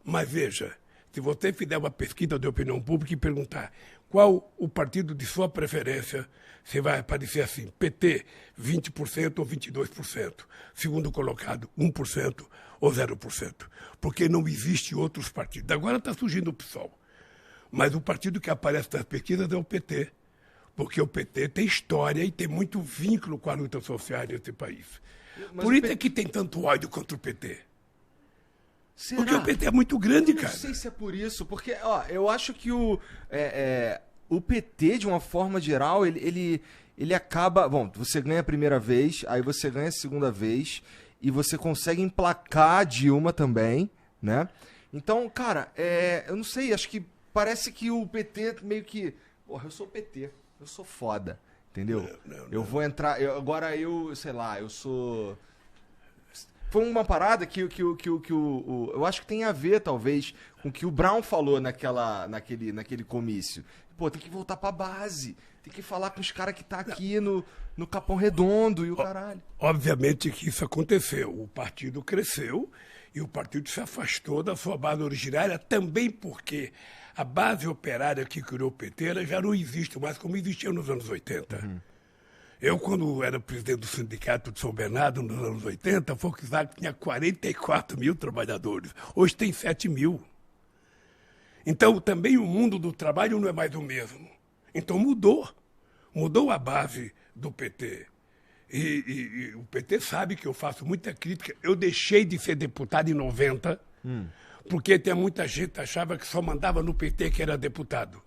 Mas veja, se você fizer uma pesquisa de opinião pública e perguntar qual o partido de sua preferência, você vai aparecer assim, PT, 20% ou 22%. Segundo colocado, 1% ou 0%. Porque não existe outros partidos. Agora está surgindo o PSOL. Mas o partido que aparece nas pesquisas é o PT. Porque o PT tem história e tem muito vínculo com a luta social nesse país. Mas por isso é que tem tanto ódio contra o PT. Será? Porque o PT é muito grande, cara. Eu não sei se é por isso, porque eu acho que o PT, de uma forma geral, ele acaba... Bom, você ganha a primeira vez, aí você ganha a segunda vez, e você consegue emplacar a Dilma também, né? Então, cara, eu não sei, acho que parece que o PT meio que... Porra, eu sou o PT, eu sou foda, entendeu? Não. Eu vou entrar... sei lá, eu sou... Foi uma parada que eu acho que tem a ver, talvez, com o que o Brown falou naquele comício. Pô, tem que voltar pra base. Tem que falar com os caras que tá aqui no Capão Redondo e o caralho. Obviamente que isso aconteceu. O partido cresceu E o partido se afastou da sua base originária também porque a base operária que criou o PT ela já não existe mais como existia nos anos 80. Eu, quando era presidente do Sindicato de São Bernardo, nos anos 80, a Volkswagen tinha 44 mil trabalhadores. Hoje tem 7 mil. Então, também o mundo do trabalho não é mais o mesmo. Então, mudou. Mudou a base do PT. E o PT sabe que eu faço muita crítica. Eu deixei de ser deputado em 90, porque tem muita gente que achava que só mandava no PT que era deputado.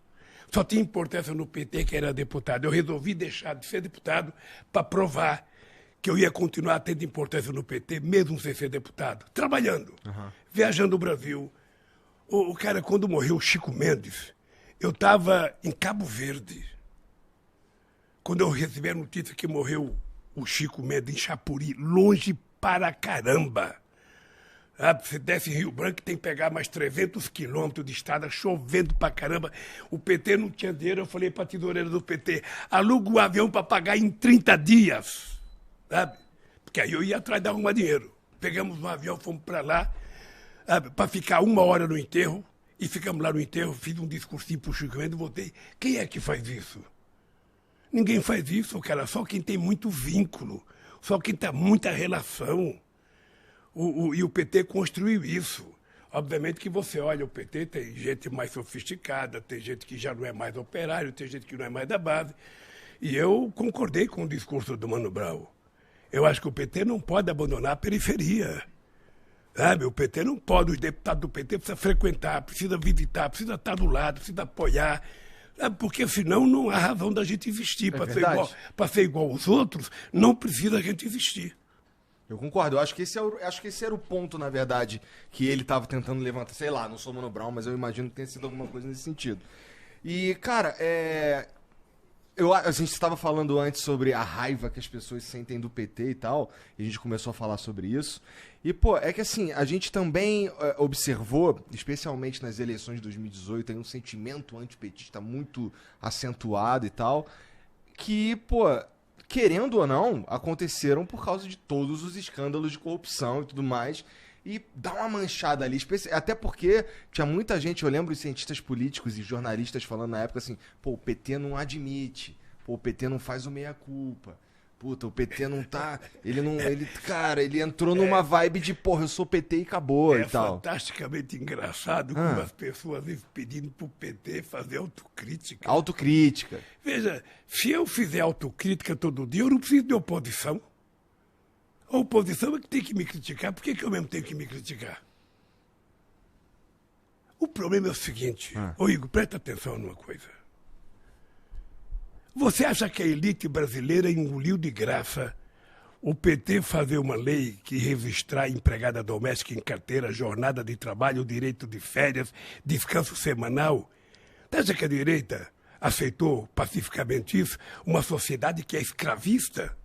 Só tinha importância no PT que era deputado. Eu resolvi deixar de ser deputado para provar que eu ia continuar tendo importância no PT, mesmo sem ser deputado. Trabalhando, viajando o Brasil. O cara, quando morreu o Chico Mendes, eu estava em Cabo Verde. Quando eu recebi a notícia que morreu o Chico Mendes em Chapuri, longe para caramba. Você desce em Rio Branco, tem que pegar mais 300 quilômetros de estrada, chovendo pra caramba. O PT não tinha dinheiro, eu falei pra tesoureira do PT, aluga o avião para pagar em 30 dias. Sabe? Porque aí eu ia atrás de arrumar dinheiro. Pegamos um avião, fomos para lá, para ficar 1 hora no enterro, e ficamos lá no enterro, fiz um discursinho pro Chico Mendes e voltei. Quem é que faz isso? Ninguém faz isso, cara, só quem tem muito vínculo, só quem tem muita relação. E o PT construiu isso. Obviamente que você olha o PT, tem gente mais sofisticada, tem gente que já não é mais operário, tem gente que não é mais da base. E eu concordei com o discurso do Mano Brown. Eu acho que o PT não pode abandonar a periferia. Sabe? O PT não pode, os deputados do PT precisam frequentar, precisam visitar, precisam estar do lado, precisam apoiar. Sabe? Porque senão não há razão da gente existir. Para ser igual aos outros, não precisa a gente existir. Eu concordo, eu acho que esse era o ponto, na verdade, que ele estava tentando levantar. Sei lá, não sou Mano Brown, mas eu imagino que tenha sido alguma coisa nesse sentido. E, cara, a gente estava falando antes sobre a raiva que as pessoas sentem do PT e tal, e a gente começou a falar sobre isso. E, pô, é que assim, a gente também observou, especialmente nas eleições de 2018, tem um sentimento antipetista muito acentuado e tal, que, pô, querendo ou não, aconteceram por causa de todos os escândalos de corrupção e tudo mais. E dá uma manchada ali, até porque tinha muita gente, eu lembro de cientistas políticos e jornalistas falando na época assim, pô, o PT não admite, pô, o PT não faz o meia-culpa, puta, o PT não tá, ele entrou numa vibe de, porra, eu sou PT e acabou e tal. É fantasticamente engraçado como as pessoas vivem pedindo pro PT fazer autocrítica. Autocrítica. Veja, se eu fizer autocrítica todo dia, eu não preciso de oposição. A oposição é que tem que me criticar. Por que eu mesmo tenho que me criticar? O problema é o seguinte. Ô Igor, presta atenção numa coisa. Você acha que a elite brasileira engoliu de graça o PT fazer uma lei que registrar empregada doméstica em carteira, jornada de trabalho, direito de férias, descanso semanal? Você acha que a direita aceitou pacificamente isso? Uma sociedade que é escravista?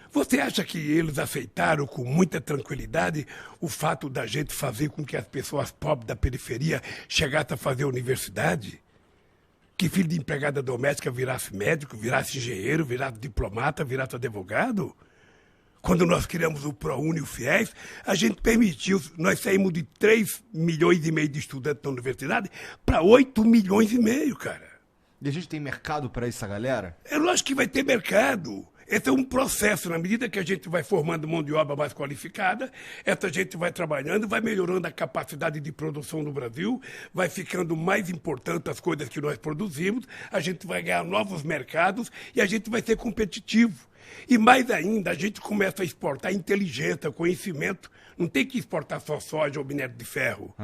Você acha que eles aceitaram com muita tranquilidade o fato da gente fazer com que as pessoas pobres da periferia chegassem a fazer universidade? Que filho de empregada doméstica virasse médico, virasse engenheiro, virasse diplomata, virasse advogado? Quando nós criamos o ProUni e o FIES, a gente permitiu, nós saímos de 3,5 milhões de estudantes na universidade para 8,5 milhões, cara. E a gente tem mercado para essa galera? É lógico que vai ter mercado. Esse é um processo, na medida que a gente vai formando mão de obra mais qualificada, essa gente vai trabalhando, vai melhorando a capacidade de produção no Brasil, vai ficando mais importante as coisas que nós produzimos, a gente vai ganhar novos mercados e a gente vai ser competitivo. E mais ainda, a gente começa a exportar inteligência, conhecimento. Não tem que exportar só soja ou minério de ferro.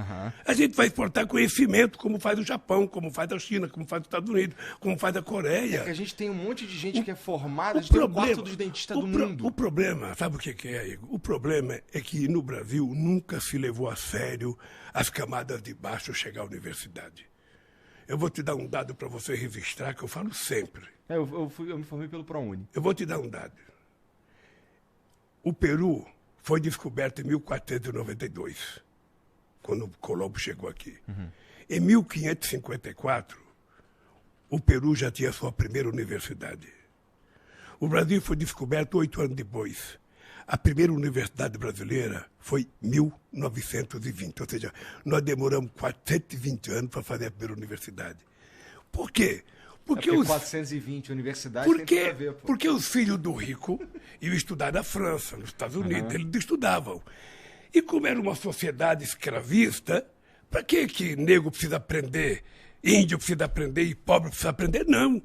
A gente vai exportar conhecimento, como faz o Japão, como faz a China, como faz os Estados Unidos, como faz a Coreia. É que a gente tem um monte de gente que é formada, a gente tem um quarto dos dentistas do mundo. O problema, sabe o que é, Igor? O problema é que no Brasil nunca se levou a sério as camadas de baixo chegar à universidade. Eu vou te dar um dado para você registrar, que eu falo sempre. Eu me formei pelo ProUni. Eu vou te dar um dado. O Peru foi descoberto em 1492, quando Colombo chegou aqui. Em 1554, o Peru já tinha sua primeira universidade. O Brasil foi descoberto 8 anos depois. a primeira universidade brasileira foi em 1920, ou seja, nós demoramos 420 anos para fazer a primeira universidade. Por quê? Porque 420 universidades tem tudo a ver. Pô. Porque os filhos do rico iam estudar na França, nos Estados Unidos, eles estudavam. E como era uma sociedade escravista, para que negro precisa aprender, índio precisa aprender e pobre precisa aprender? Não.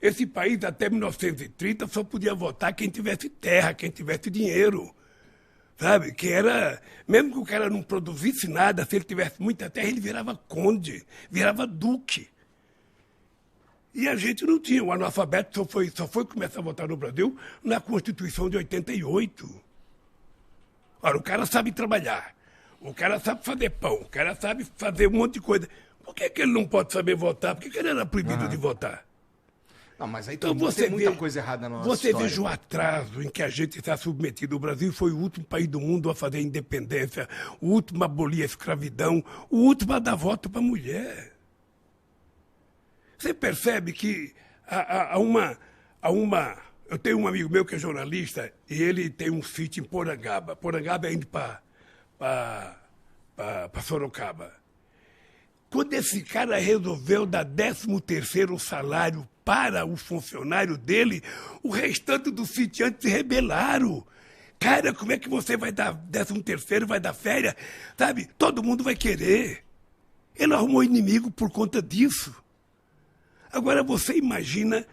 Esse país, até 1930, só podia votar quem tivesse terra, quem tivesse dinheiro. Sabe? Que era, mesmo que o cara não produzisse nada, se ele tivesse muita terra, ele virava conde, virava duque. E a gente não tinha. O analfabeto só foi começar a votar no Brasil na Constituição de 88. Ora, o cara sabe trabalhar, o cara sabe fazer pão, o cara sabe fazer um monte de coisa. Por que ele não pode saber votar? Por que ele era proibido de votar? Não, mas aí então tem muita coisa errada na nossa história. Você veja o atraso em que a gente está submetido. O Brasil foi o último país do mundo a fazer a independência, o último a abolir a escravidão, o último a dar voto para a mulher. Você percebe que há uma... Eu tenho um amigo meu que é jornalista e ele tem um sítio em Porangaba. Porangaba é indo para Sorocaba. Quando esse cara resolveu dar 13º salário para o funcionário dele, o restante dos sitiantes se rebelaram. Cara, como é que você vai dar 13º, vai dar férias? Sabe? Todo mundo vai querer. Ele arrumou inimigo por conta disso. Agora você imagina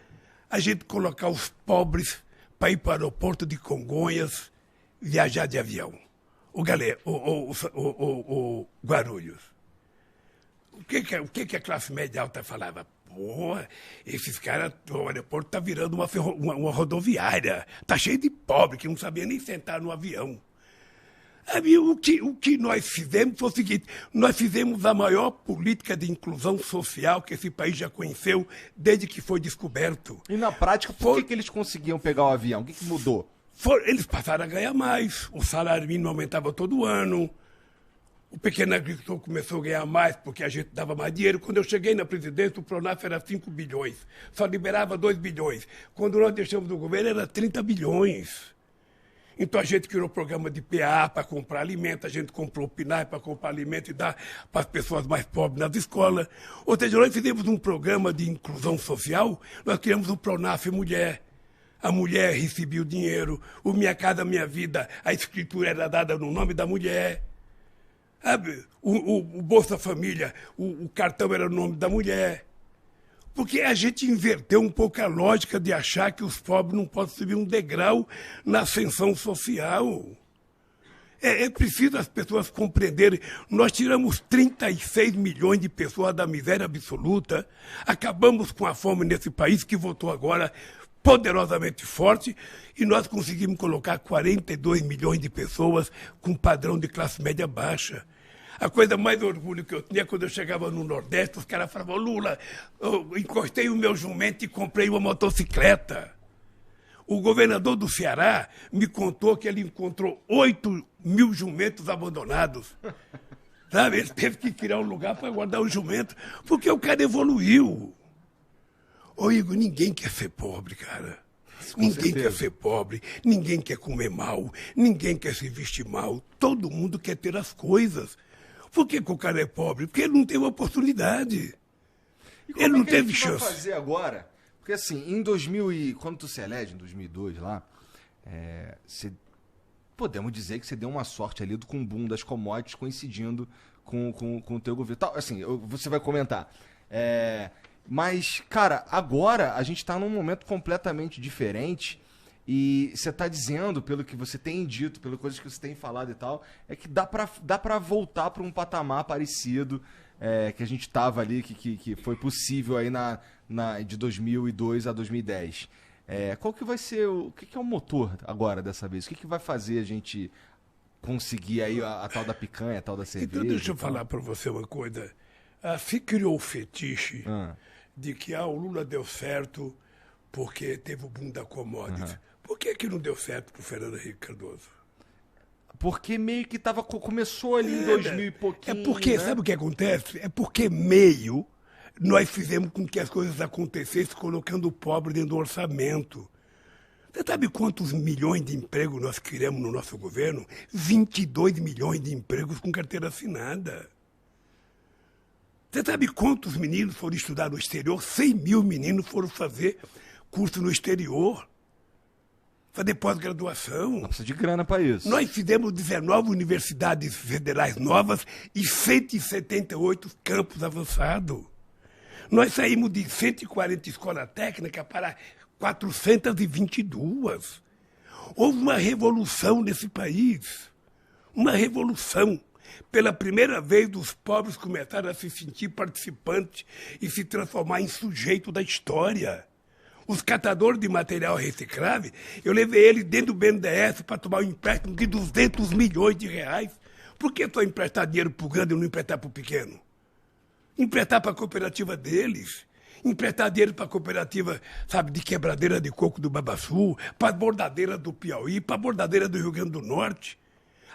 a gente colocar os pobres para ir para o aeroporto de Congonhas viajar de avião. O Guarulhos. O que a classe média alta falava? Porra, esses caras, o aeroporto está virando uma rodoviária. Está cheio de pobre que não sabia nem sentar no avião. O que nós fizemos foi o seguinte: nós fizemos a maior política de inclusão social que esse país já conheceu desde que foi descoberto. E na prática, por que eles conseguiam pegar o avião? O que mudou? Eles passaram a ganhar mais. O salário mínimo aumentava todo ano. O pequeno agricultor começou a ganhar mais porque a gente dava mais dinheiro. Quando eu cheguei na presidência, o Pronaf era 5 bilhões. Só liberava 2 bilhões. Quando nós deixamos o governo, era 30 bilhões. Então a gente criou programa de PA para comprar alimento, a gente comprou o PNAE para comprar alimento e dar para as pessoas mais pobres nas escolas. Ou seja, nós fizemos um programa de inclusão social, nós criamos o Pronaf Mulher. A mulher recebia o dinheiro, o Minha Casa Minha Vida, a escritura era dada no nome da mulher. Sabe? O Bolsa Família, o cartão era no nome da mulher. Porque a gente inverteu um pouco a lógica de achar que os pobres não podem subir um degrau na ascensão social. É preciso as pessoas compreenderem. Nós tiramos 36 milhões de pessoas da miséria absoluta, acabamos com a fome nesse país que voltou agora poderosamente forte, e nós conseguimos colocar 42 milhões de pessoas com padrão de classe média baixa. A coisa mais orgulho que eu tinha quando eu chegava no Nordeste, os caras falavam: Lula, eu encostei o meu jumento e comprei uma motocicleta. O governador do Ceará me contou que ele encontrou 8 mil jumentos abandonados. Sabe? Ele teve que criar um lugar para guardar o jumento, porque o cara evoluiu. Ô Igor, ninguém quer ser pobre, cara. Ninguém quer ser pobre, ninguém quer comer mal, ninguém quer se vestir mal. Todo mundo quer ter as coisas. Por que o cara é pobre? Porque ele não teve oportunidade. Ele não teve chance. O que vai fazer agora? Porque assim, em 2000 quando tu se elege, em 2002 lá, podemos dizer que você deu uma sorte ali com o boom das commodities coincidindo com o teu governo. Tal, assim, você vai comentar. Mas, cara, agora a gente tá num momento completamente diferente e você tá dizendo, pelo que você tem dito, pelas coisas que você tem falado e tal, é que dá pra voltar pra um patamar parecido que a gente tava ali, que foi possível aí de 2002 a 2010. Qual que vai ser, o que é o motor agora dessa vez? O que vai fazer a gente conseguir aí a tal da picanha, a tal da cerveja? Então deixa eu falar pra você uma coisa. Se criou o fetiche de que o Lula deu certo porque teve o boom da commodities. Por que não deu certo pro Fernando Henrique Cardoso? Porque meio que começou ali em 2000 e pouquinho. Né? Sabe o que acontece? É porque nós fizemos com que as coisas acontecessem colocando o pobre dentro do orçamento. Você sabe quantos milhões de empregos nós criamos no nosso governo? 22 milhões de empregos com carteira assinada. Você sabe quantos meninos foram estudar no exterior? 100 mil meninos foram fazer curso no exterior, fazer pós-graduação. Não precisa de grana para isso. Nós fizemos 19 universidades federais novas e 178 campos avançados. Nós saímos de 140 escolas técnicas para 422. Houve uma revolução nesse país. Uma revolução. Pela primeira vez, os pobres começaram a se sentir participantes e se transformar em sujeito da história. Os catadores de material reciclável, eu levei eles dentro do BNDES para tomar um empréstimo de 200 milhões de reais. Por que só emprestar dinheiro para o grande e não emprestar para o pequeno? Emprestar para a cooperativa deles. Emprestar dinheiro para a cooperativa, sabe, de quebradeira de coco do Babaçu, para a bordadeira do Piauí, para a bordadeira do Rio Grande do Norte.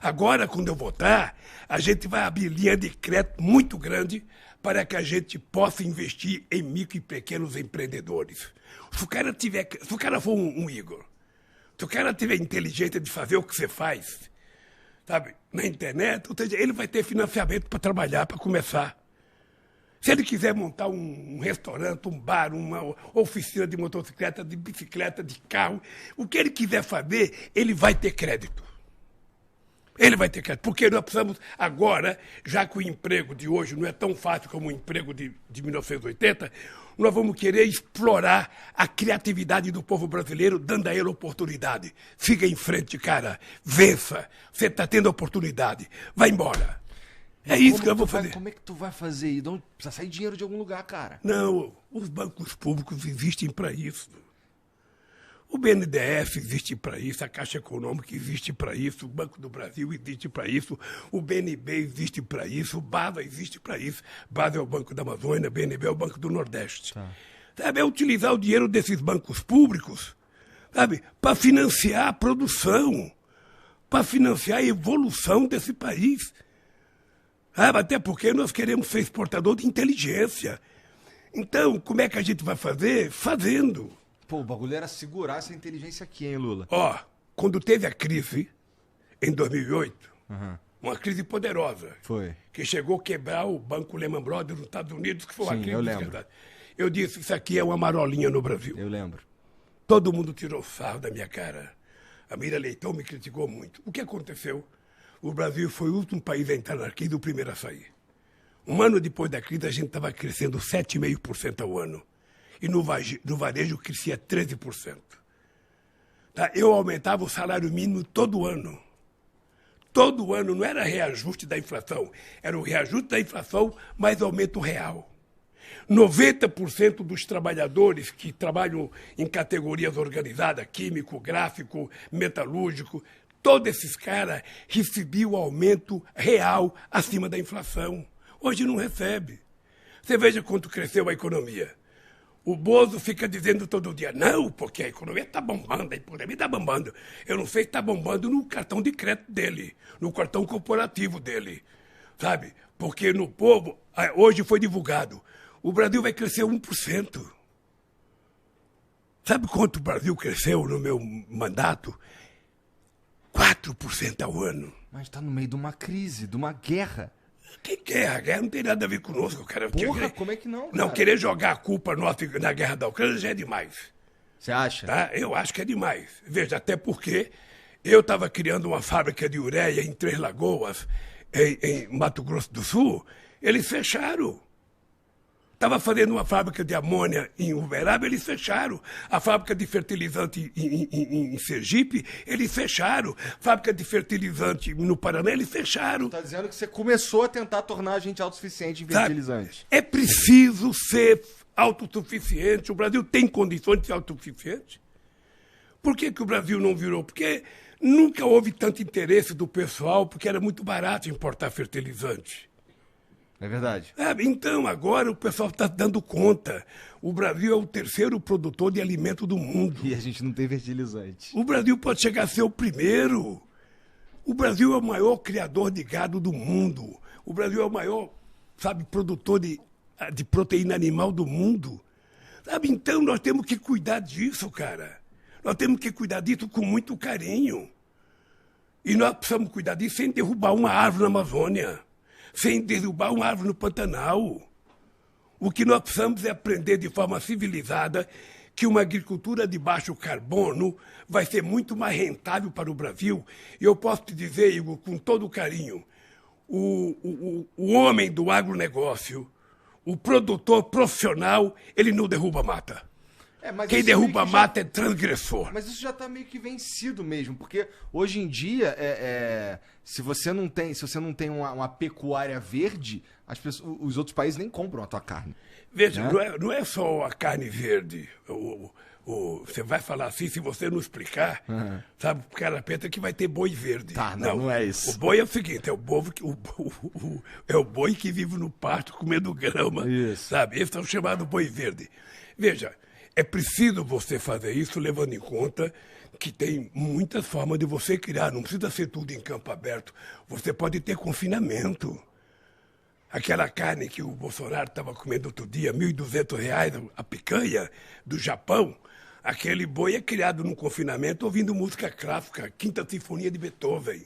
Agora, quando eu votar, a gente vai abrir linha de crédito muito grande para que a gente possa investir em micro e pequenos empreendedores. Se o cara for um Igor, se o cara tiver inteligência de fazer o que você faz, sabe, na internet, ou seja, ele vai ter financiamento para trabalhar, para começar. Se ele quiser montar um restaurante, um bar, uma oficina de motocicleta, de bicicleta, de carro, o que ele quiser fazer, ele vai ter crédito. Ele vai ter crédito. Porque nós precisamos agora, já que o emprego de hoje não é tão fácil como o emprego de 1980, nós vamos querer explorar a criatividade do povo brasileiro, dando a ele oportunidade. Siga em frente, cara. Vença. Você está tendo oportunidade. Vai embora. É isso que eu vou fazer. Como é que tu vai fazer isso? Não precisa sair dinheiro de algum lugar, cara. Não, os bancos públicos existem para isso. O BNDES existe para isso, a Caixa Econômica existe para isso, o Banco do Brasil existe para isso, o BNB existe para isso, o BASA existe para isso. BASA é o Banco da Amazônia, o BNB é o Banco do Nordeste. Tá. Sabe, é utilizar o dinheiro desses bancos públicos, sabe, para financiar a produção, para financiar a evolução desse país. Até porque nós queremos ser exportador de inteligência. Então, como é que a gente vai fazer? Fazendo. Pô, o bagulho era segurar essa inteligência aqui, hein, Lula? Ó, quando teve a crise, em 2008, uma crise poderosa. Foi. Que chegou a quebrar o banco Lehman Brothers nos Estados Unidos, que foi uma Sim, crise eu lembro. verdade. Eu disse, isso aqui é uma marolinha no Brasil. Eu lembro. Todo mundo tirou sarro da minha cara. A Mira Leitão me criticou muito. O que aconteceu? O Brasil foi o último país a entrar na crise e o primeiro a sair. Um ano depois da crise, a gente estava crescendo 7,5% ao ano. E no varejo crescia 13%. Tá? Eu aumentava o salário mínimo todo ano. Todo ano, não era reajuste da inflação. Era o reajuste da inflação mais aumento real. 90% dos trabalhadores que trabalham em categorias organizadas, químico, gráfico, metalúrgico, todos esses caras recebiam aumento real acima da inflação. Hoje não recebe. Você veja quanto cresceu a economia. O Bozo fica dizendo todo dia, não, porque a economia está bombando, a economia está bombando. Eu não sei se está bombando no cartão de crédito dele, no cartão corporativo dele, sabe? Porque no povo, hoje foi divulgado, o Brasil vai crescer 1%. Sabe quanto o Brasil cresceu no meu mandato? 4% ao ano. Mas está no meio de uma crise, de uma guerra. Que guerra? A guerra não tem nada a ver conosco, cara. Porra, como é que não, cara? Não, querer jogar a culpa nossa na guerra da Ucrânia já é demais. Você acha? Tá? Eu acho que é demais. Veja, até porque eu estava criando uma fábrica de ureia em Três Lagoas, em Mato Grosso do Sul, eles fecharam. Estava fazendo uma fábrica de amônia em Uberaba, eles fecharam. A fábrica de fertilizante em Sergipe, eles fecharam. Fábrica de fertilizante no Paraná, eles fecharam. Tá dizendo que você começou a tentar tornar a gente autossuficiente em fertilizante. É preciso ser autossuficiente. O Brasil tem condições de ser autossuficiente. Por que o Brasil não virou? Porque nunca houve tanto interesse do pessoal, porque era muito barato importar fertilizante. É verdade. Então, agora o pessoal está dando conta. O Brasil é o terceiro produtor de alimento do mundo. E a gente não tem fertilizante. O Brasil pode chegar a ser o primeiro. O Brasil é o maior criador de gado do mundo. O Brasil é o maior, produtor de proteína animal do mundo. Então, nós temos que cuidar disso, cara. Nós temos que cuidar disso com muito carinho. E nós precisamos cuidar disso sem derrubar uma árvore na Amazônia, sem derrubar uma árvore no Pantanal. O que nós precisamos é aprender de forma civilizada que uma agricultura de baixo carbono vai ser muito mais rentável para o Brasil. E eu posso te dizer, Igor, com todo carinho, o homem do agronegócio, o produtor profissional, ele não derruba mata. Quem derruba mata é transgressor. Mas isso já está meio que vencido mesmo, porque hoje em dia, se você não tem uma pecuária verde, os outros países nem compram a tua carne. Veja, né? não é só a carne verde. Você vai falar assim, se você não explicar, sabe, o cara pensa que vai ter boi verde. Tá, não é isso. O boi é o seguinte, é o boi que vive no pasto comendo grama, isso. Sabe? Esse é o chamado boi verde. Veja, é preciso você fazer isso levando em conta que tem muitas formas de você criar. Não precisa ser tudo em campo aberto. Você pode ter confinamento. Aquela carne que o Bolsonaro estava comendo outro dia, R$ 1.200 a picanha do Japão, aquele boi é criado num confinamento ouvindo música clássica, Quinta Sinfonia de Beethoven.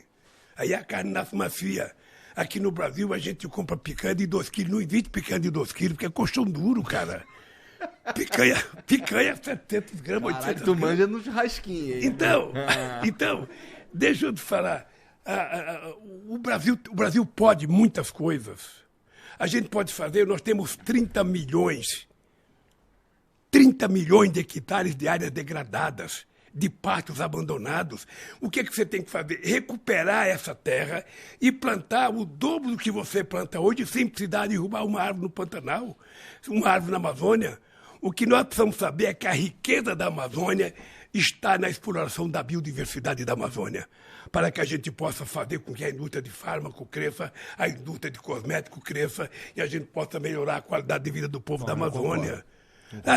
Aí a carne nasce macia. Aqui no Brasil a gente compra picanha de 2 quilos. Não existe picanha de 2 quilos, porque é colchão duro, cara. Picanha 700 gramas, 800 tu gramas. manja no churrasquinho, hein? Então, deixa eu te falar. O Brasil pode muitas coisas. A gente pode fazer, nós temos 30 milhões de hectares de áreas degradadas, de pastos abandonados. O que você tem que fazer? Recuperar essa terra e plantar o dobro do que você planta hoje, sem precisar derrubar uma árvore no Pantanal, uma árvore na Amazônia. O que nós precisamos saber é que a riqueza da Amazônia está na exploração da biodiversidade da Amazônia, para que a gente possa fazer com que a indústria de fármaco cresça, a indústria de cosmético cresça e a gente possa melhorar a qualidade de vida do povo da Amazônia.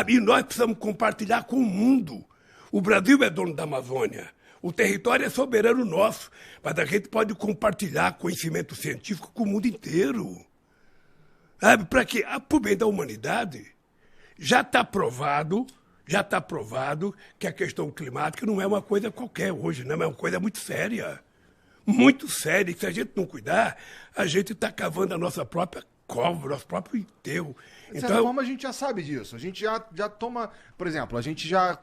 E nós precisamos compartilhar com o mundo. O Brasil é dono da Amazônia. O território é soberano nosso, mas a gente pode compartilhar conhecimento científico com o mundo inteiro. Para quê? Por bem da humanidade. Já está provado que a questão climática não é uma coisa qualquer hoje, não é uma coisa muito séria. Muito séria. E se a gente não cuidar, a gente está cavando a nossa própria cova, nosso próprio enterro. De certa forma, a gente já sabe disso. A gente já toma... Por exemplo, a gente já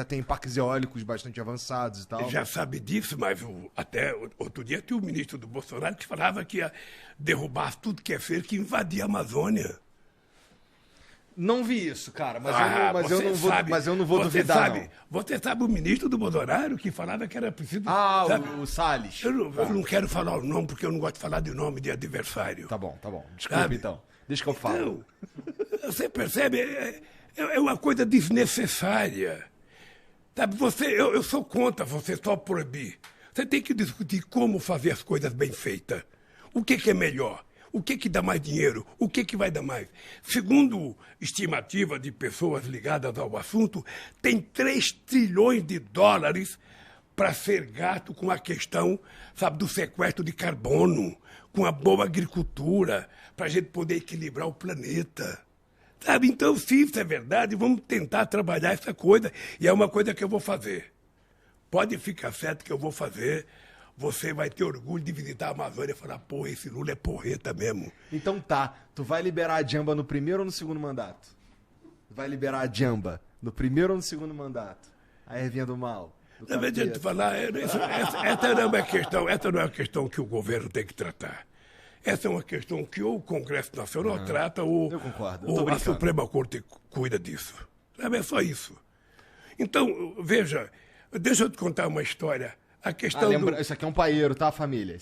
tem parques eólicos bastante avançados e tal. Já sabe disso, mas até outro dia tinha o ministro do Bolsonaro que falava que ia derrubar tudo que é feio, que invadia a Amazônia. Não vi isso, cara, mas eu não vou duvidar, não. Você sabe o ministro do Bolsonaro que falava que era preciso... o Salles. Eu não quero falar o nome, porque eu não gosto de falar de nome de adversário. Tá bom. Desculpa, então. Deixa que eu falo. Então, você percebe? É uma coisa desnecessária. Sabe, eu sou contra você só proibir. Você tem que discutir como fazer as coisas bem feitas. O que é melhor? O que dá mais dinheiro? O que vai dar mais? Segundo estimativa de pessoas ligadas ao assunto, tem 3 trilhões de dólares para ser gasto com a questão, sabe, do sequestro de carbono, com a boa agricultura, para a gente poder equilibrar o planeta. Sabe? Então, se isso é verdade, vamos tentar trabalhar essa coisa. E é uma coisa que eu vou fazer. Pode ficar certo que eu vou fazer. Você vai ter orgulho de visitar a Amazônia e falar, porra, esse Lula é porreta mesmo. Então tá, tu vai liberar a Jamba no primeiro ou no segundo mandato? Vai liberar a Jamba no primeiro ou no segundo mandato? A ervinha do mal. Na verdade, de falar, essa não é uma questão que o governo tem que tratar. Essa é uma questão que ou o Congresso Nacional trata ou a Suprema Corte cuida disso. Sabe? É só isso. Então, veja, deixa eu te contar uma história. A questão Isso aqui é um paeiro, tá, família?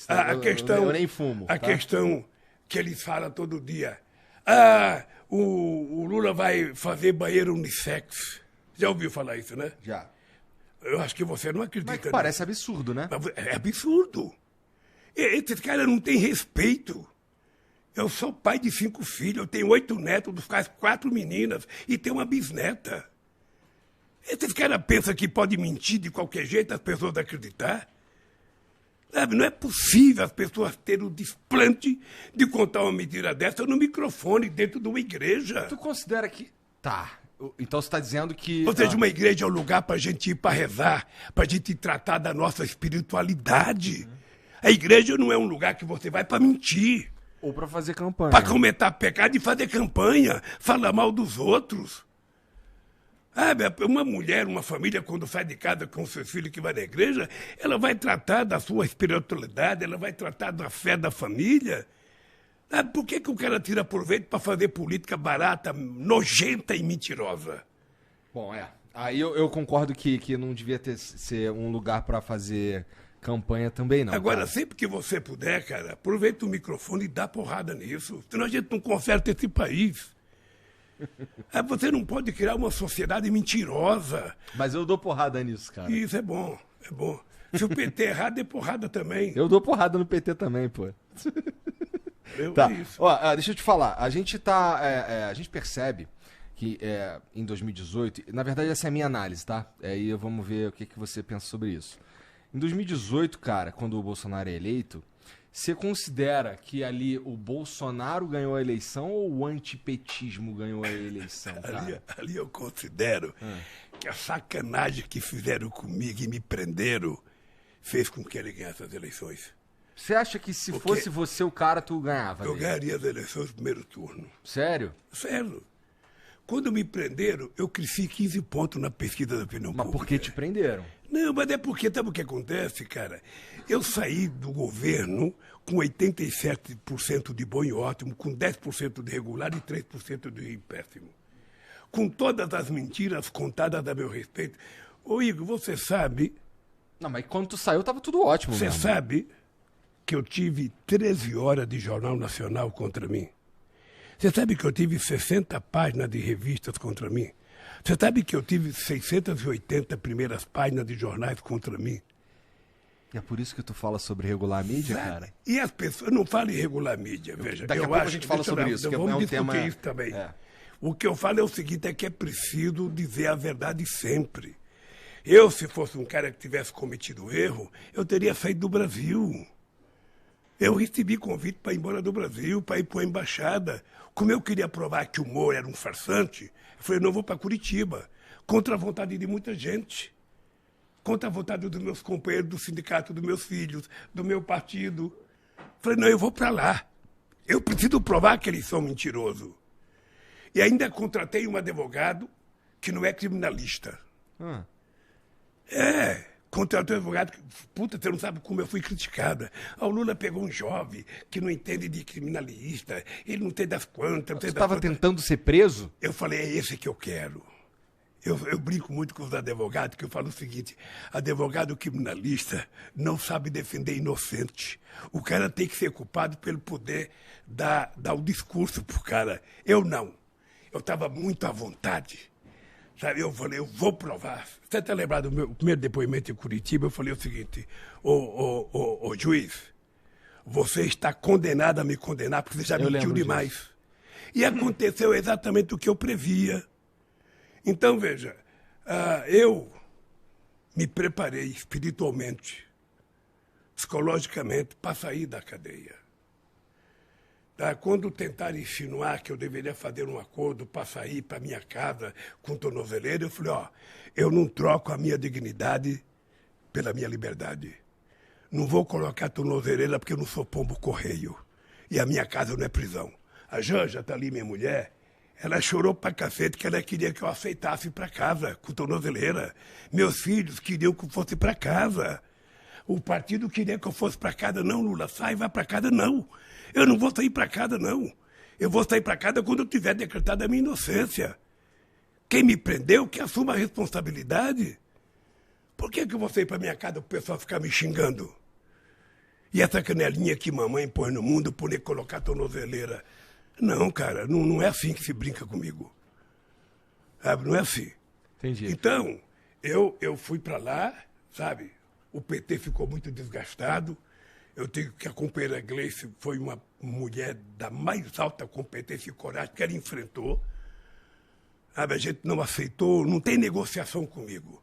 Eu nem fumo. A questão que eles falam todo dia. O Lula vai fazer banheiro unissex. Já ouviu falar isso, né? Já. Eu acho que você não acredita. Mas parece absurdo, né? É absurdo. Esse cara não tem respeito. Eu sou pai de 5 filhos, eu tenho 8 netos, dos quais 4 meninas, e tenho uma bisneta. Esse cara pensa que pode mentir de qualquer jeito, as pessoas acreditar. Sabe, não é possível as pessoas terem o desplante de contar uma mentira dessa no microfone dentro de uma igreja. Tu considera que Tá. Então você está dizendo que... Ou seja, uma igreja é um lugar para a gente ir para rezar, para a gente tratar da nossa espiritualidade. A igreja não é um lugar que você vai para mentir. Ou para fazer campanha. Para cometer pecado e fazer campanha, falar mal dos outros. Uma mulher, uma família, quando sai de casa com seus filhos que vai na igreja, ela vai tratar da sua espiritualidade, ela vai tratar da fé da família. Por que o cara tira proveito para fazer política barata, nojenta e mentirosa? Bom, aí eu concordo que não devia ser um lugar para fazer campanha também, não. Agora, cara, sempre que você puder, cara, aproveita o microfone e dá porrada nisso. Senão a gente não conserta esse país. Você não pode criar uma sociedade mentirosa. Mas eu dou porrada nisso, cara. Isso é bom, é bom. Se o PT errar, dê porrada também. Eu dou porrada no PT também, pô. Tá. Ó, deixa eu te falar. A gente a gente percebe que em 2018, na verdade essa é a minha análise, tá? Aí vamos ver o que você pensa sobre isso. Em 2018, cara, quando o Bolsonaro é eleito, você considera que ali o Bolsonaro ganhou a eleição ou o antipetismo ganhou a eleição, cara? Ali eu considero que a sacanagem que fizeram comigo e me prenderam fez com que ele ganhasse as eleições. Você acha que se fosse você o cara, tu ganhava? Eu ganharia as eleições no primeiro turno. Sério? Sério. Quando me prenderam, eu cresci 15 pontos na pesquisa da opinião pública. Mas por que te prenderam? Não, mas é porque, sabe o que acontece, cara? Eu saí do governo com 87% de bom e ótimo, com 10% de regular e 3% de péssimo. Com todas as mentiras contadas a meu respeito. Ô, Igor, você sabe... Não, mas quando tu saiu, tava tudo ótimo mesmo. Você sabe que eu tive 13 horas de Jornal Nacional contra mim? Você sabe que eu tive 60 páginas de revistas contra mim? Você sabe que eu tive 680 primeiras páginas de jornais contra mim? E é por isso que tu fala sobre regular a mídia, Sabe? cara? E as pessoas não falam em regular a mídia, veja. Daqui a pouco a gente fala sobre isso, que é um tema... isso também. O que eu falo é o seguinte, é que é preciso dizer a verdade sempre. Eu, se fosse um cara que tivesse cometido erro, eu teria saído do Brasil. Eu recebi convite para ir embora do Brasil, para ir para a embaixada. Como eu queria provar que o Moro era um farsante, eu falei, não, eu vou para Curitiba, contra a vontade de muita gente. Contra a vontade dos meus companheiros do sindicato, dos meus filhos, do meu partido. Eu falei, não, eu vou para lá. Eu preciso provar que eles são mentirosos. E ainda contratei um advogado que não é criminalista. Contratou um advogado que, puta, você não sabe como eu fui criticada. O Lula pegou um jovem que não entende de criminalista, ele não tem das quantas. Você estava tentando ser preso? Eu falei, é esse que eu quero. Eu brinco muito com os advogados, que eu falo o seguinte, advogado criminalista não sabe defender inocente. O cara tem que ser culpado pelo poder dar o discurso pro cara. Eu não. Eu estava muito à vontade. Sabe, eu falei, eu vou provar. Você está lembrado do meu primeiro depoimento em Curitiba? Eu falei o seguinte, ô juiz, você está condenado a me condenar porque você já mentiu demais. Disso. E aconteceu exatamente o que eu previa. Então, veja, eu me preparei espiritualmente, psicologicamente, para sair da cadeia. Quando tentaram insinuar que eu deveria fazer um acordo para sair para minha casa com tornozeleira, eu falei, eu não troco a minha dignidade pela minha liberdade. Não vou colocar tornozeleira porque eu não sou pombo correio. E a minha casa não é prisão. A Janja está ali, minha mulher, ela chorou pra cacete que ela queria que eu aceitasse para casa com tornozeleira. Meus filhos queriam que eu fosse para casa. O partido queria que eu fosse para casa. Não, Lula, sai, vai para casa, não. Eu não vou sair para casa, não. Eu vou sair para casa quando eu tiver decretado a minha inocência. Quem me prendeu, que assuma a responsabilidade. Por que eu vou sair para minha casa para o pessoal ficar me xingando? E essa canelinha que mamãe põe no mundo por nem colocar tornozeleira? Não, cara, não é assim que se brinca comigo. Sabe, não é assim. Entendi. Então, eu fui para lá, sabe? O PT ficou muito desgastado. Eu tenho que a companheira Gleice foi uma mulher da mais alta competência e coragem que ela enfrentou. A gente não aceitou, não tem negociação comigo.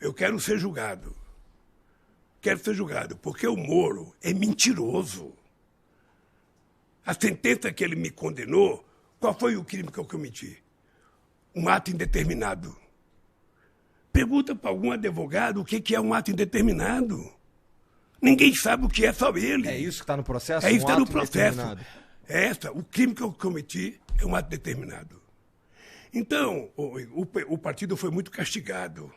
Eu quero ser julgado. Quero ser julgado, porque o Moro é mentiroso. A sentença que ele me condenou, qual foi o crime que eu cometi? um ato indeterminado. Pergunta para algum advogado o que é um ato indeterminado. Ninguém sabe o que é, só ele. É isso que está no processo? É isso que está Um no ato processo. determinado. O crime que eu cometi é um ato determinado. Então, o partido foi muito castigado.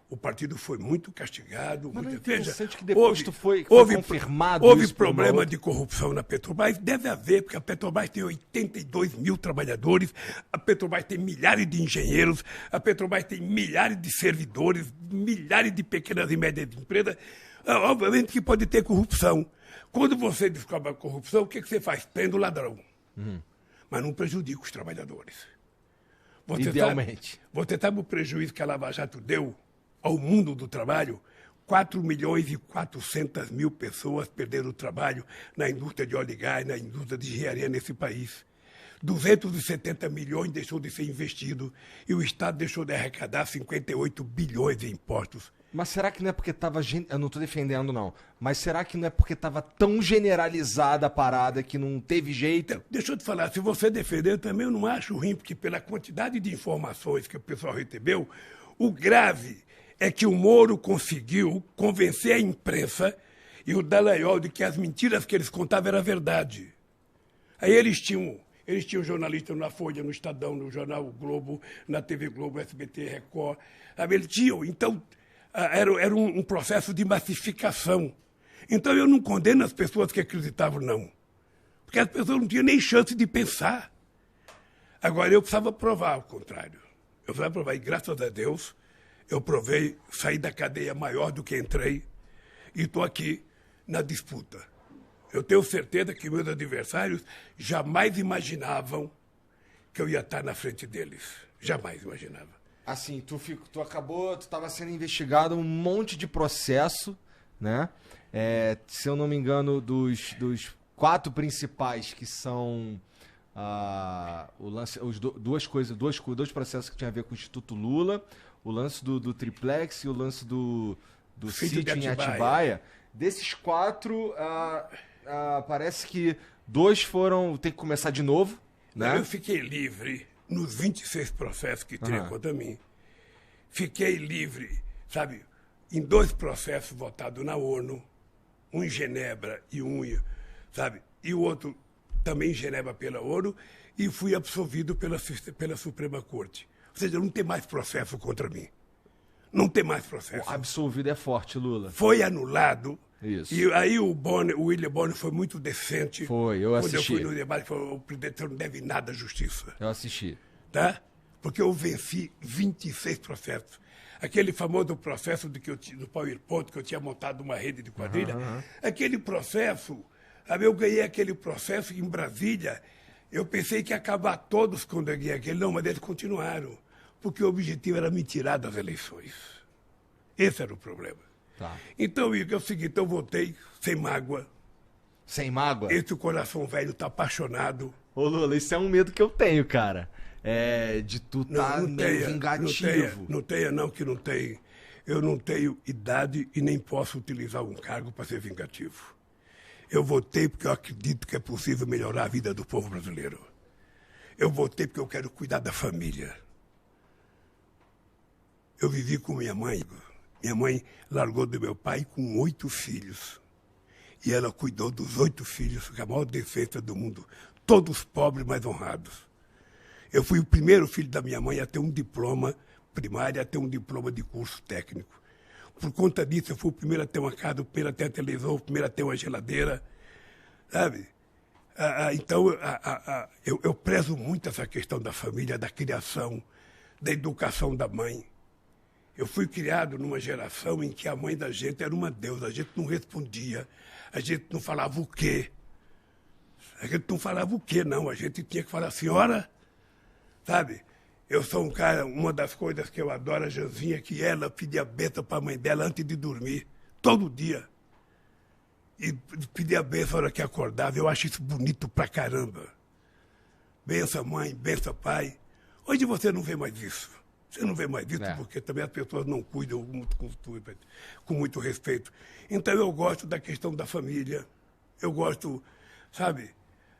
O partido foi muito castigado. Mas não é Veja, interessante que depois foi confirmado houve isso por uma problema outra- de corrupção na Petrobras. Deve haver, porque a Petrobras tem 82 mil trabalhadores, a Petrobras tem milhares de engenheiros, a Petrobras tem milhares de servidores, milhares de pequenas e médias empresas. Obviamente que pode ter corrupção. Quando você descobre a corrupção, o que você faz? Prende o ladrão. Mas não prejudica os trabalhadores. Idealmente. Você sabe o prejuízo que a Lava Jato deu ao mundo do trabalho? 4 milhões e 400 mil pessoas perderam o trabalho na indústria de óleo e gás, na indústria de engenharia nesse país. 270 milhões deixou de ser investido e o Estado deixou de arrecadar 58 bilhões em impostos. Mas será que não é porque estava... Eu não estou defendendo, não. Mas será que não é porque estava tão generalizada a parada que não teve jeito? Então, deixa eu te falar, se você defender também, eu não acho ruim, porque pela quantidade de informações que o pessoal recebeu, o grave é que o Moro conseguiu convencer a imprensa e o Dallagnol de que as mentiras que eles contavam eram verdade. Aí eles tinham jornalistas na Folha, no Estadão, no Jornal o Globo, na TV Globo, SBT, Record. Eles tinham, então, era um processo de massificação. Então eu não condeno as pessoas que acreditavam, não. Porque as pessoas não tinham nem chance de pensar. Agora, eu precisava provar o contrário. Eu precisava provar, e graças a Deus, eu provei, saí da cadeia maior do que entrei e estou aqui na disputa. Eu tenho certeza que meus adversários jamais imaginavam que eu ia estar na frente deles. Jamais imaginava. Assim, tu estava sendo investigado um monte de processo, né? Se eu não me engano, dos 4 principais que são dois processos que tinham a ver com o Instituto Lula, o lance do Triplex e o lance do sítio em Atibaia. Desses 4, parece que 2 tem que começar de novo, né? Eu fiquei livre nos 26 processos que tinha contra mim. Fiquei livre, sabe, em 2 processos votados na ONU, um em Genebra e sabe, e o outro também em Genebra pela ONU, e fui absolvido pela Suprema Corte. Ou seja, não tem mais processo contra mim. Não tem mais processo. O absolvido é forte, Lula. Foi anulado. Isso. E aí o William Bonner foi muito decente. Foi, eu assisti. Quando eu fui no debate, falou: o presidente não deve nada à justiça. Eu assisti. Tá? Porque eu venci 26 processos. Aquele famoso processo do PowerPoint, que eu tinha montado uma rede de quadrilha. Aquele processo, eu ganhei aquele processo em Brasília. Eu pensei que ia acabar todos quando eu ganhei aquele. Não, mas eles continuaram. Porque o objetivo era me tirar das eleições. Esse era o problema. Tá. Então, Igor, é o seguinte, eu votei sem mágoa. Sem mágoa? Esse coração velho tá apaixonado. Ô, Lula, isso é um medo que eu tenho, cara. De tu tá meio vingativo. Não tenha, não, que não tem. Eu não tenho idade e nem posso utilizar um cargo para ser vingativo. Eu votei porque eu acredito que é possível melhorar a vida do povo brasileiro. Eu votei porque eu quero cuidar da família. Eu vivi com minha mãe. Minha mãe largou do meu pai com 8 filhos. E ela cuidou dos 8 filhos, que é a maior defesa do mundo. Todos pobres, mas honrados. Eu fui o primeiro filho da minha mãe a ter um diploma primário, a ter um diploma de curso técnico. Por conta disso, eu fui o primeiro a ter uma casa, o primeiro a ter uma televisão, o primeiro a ter uma geladeira. Sabe? Então, eu prezo muito essa questão da família, da criação, da educação da mãe. Eu fui criado numa geração em que a mãe da gente era uma deusa, a gente não respondia, a gente não falava o quê. A gente não falava o quê, não, a gente tinha que falar, senhora, sabe? Eu sou um cara, uma das coisas que eu adoro, a Janzinha, é que ela pedia bênção para a mãe dela antes de dormir, todo dia. E pedia bênção na hora que acordava, eu acho isso bonito pra caramba. Benção mãe, benção pai. Hoje você não vê mais isso. Você não vê mais isso porque também as pessoas não cuidam com muito respeito. Então eu gosto da questão da família. Eu gosto, sabe?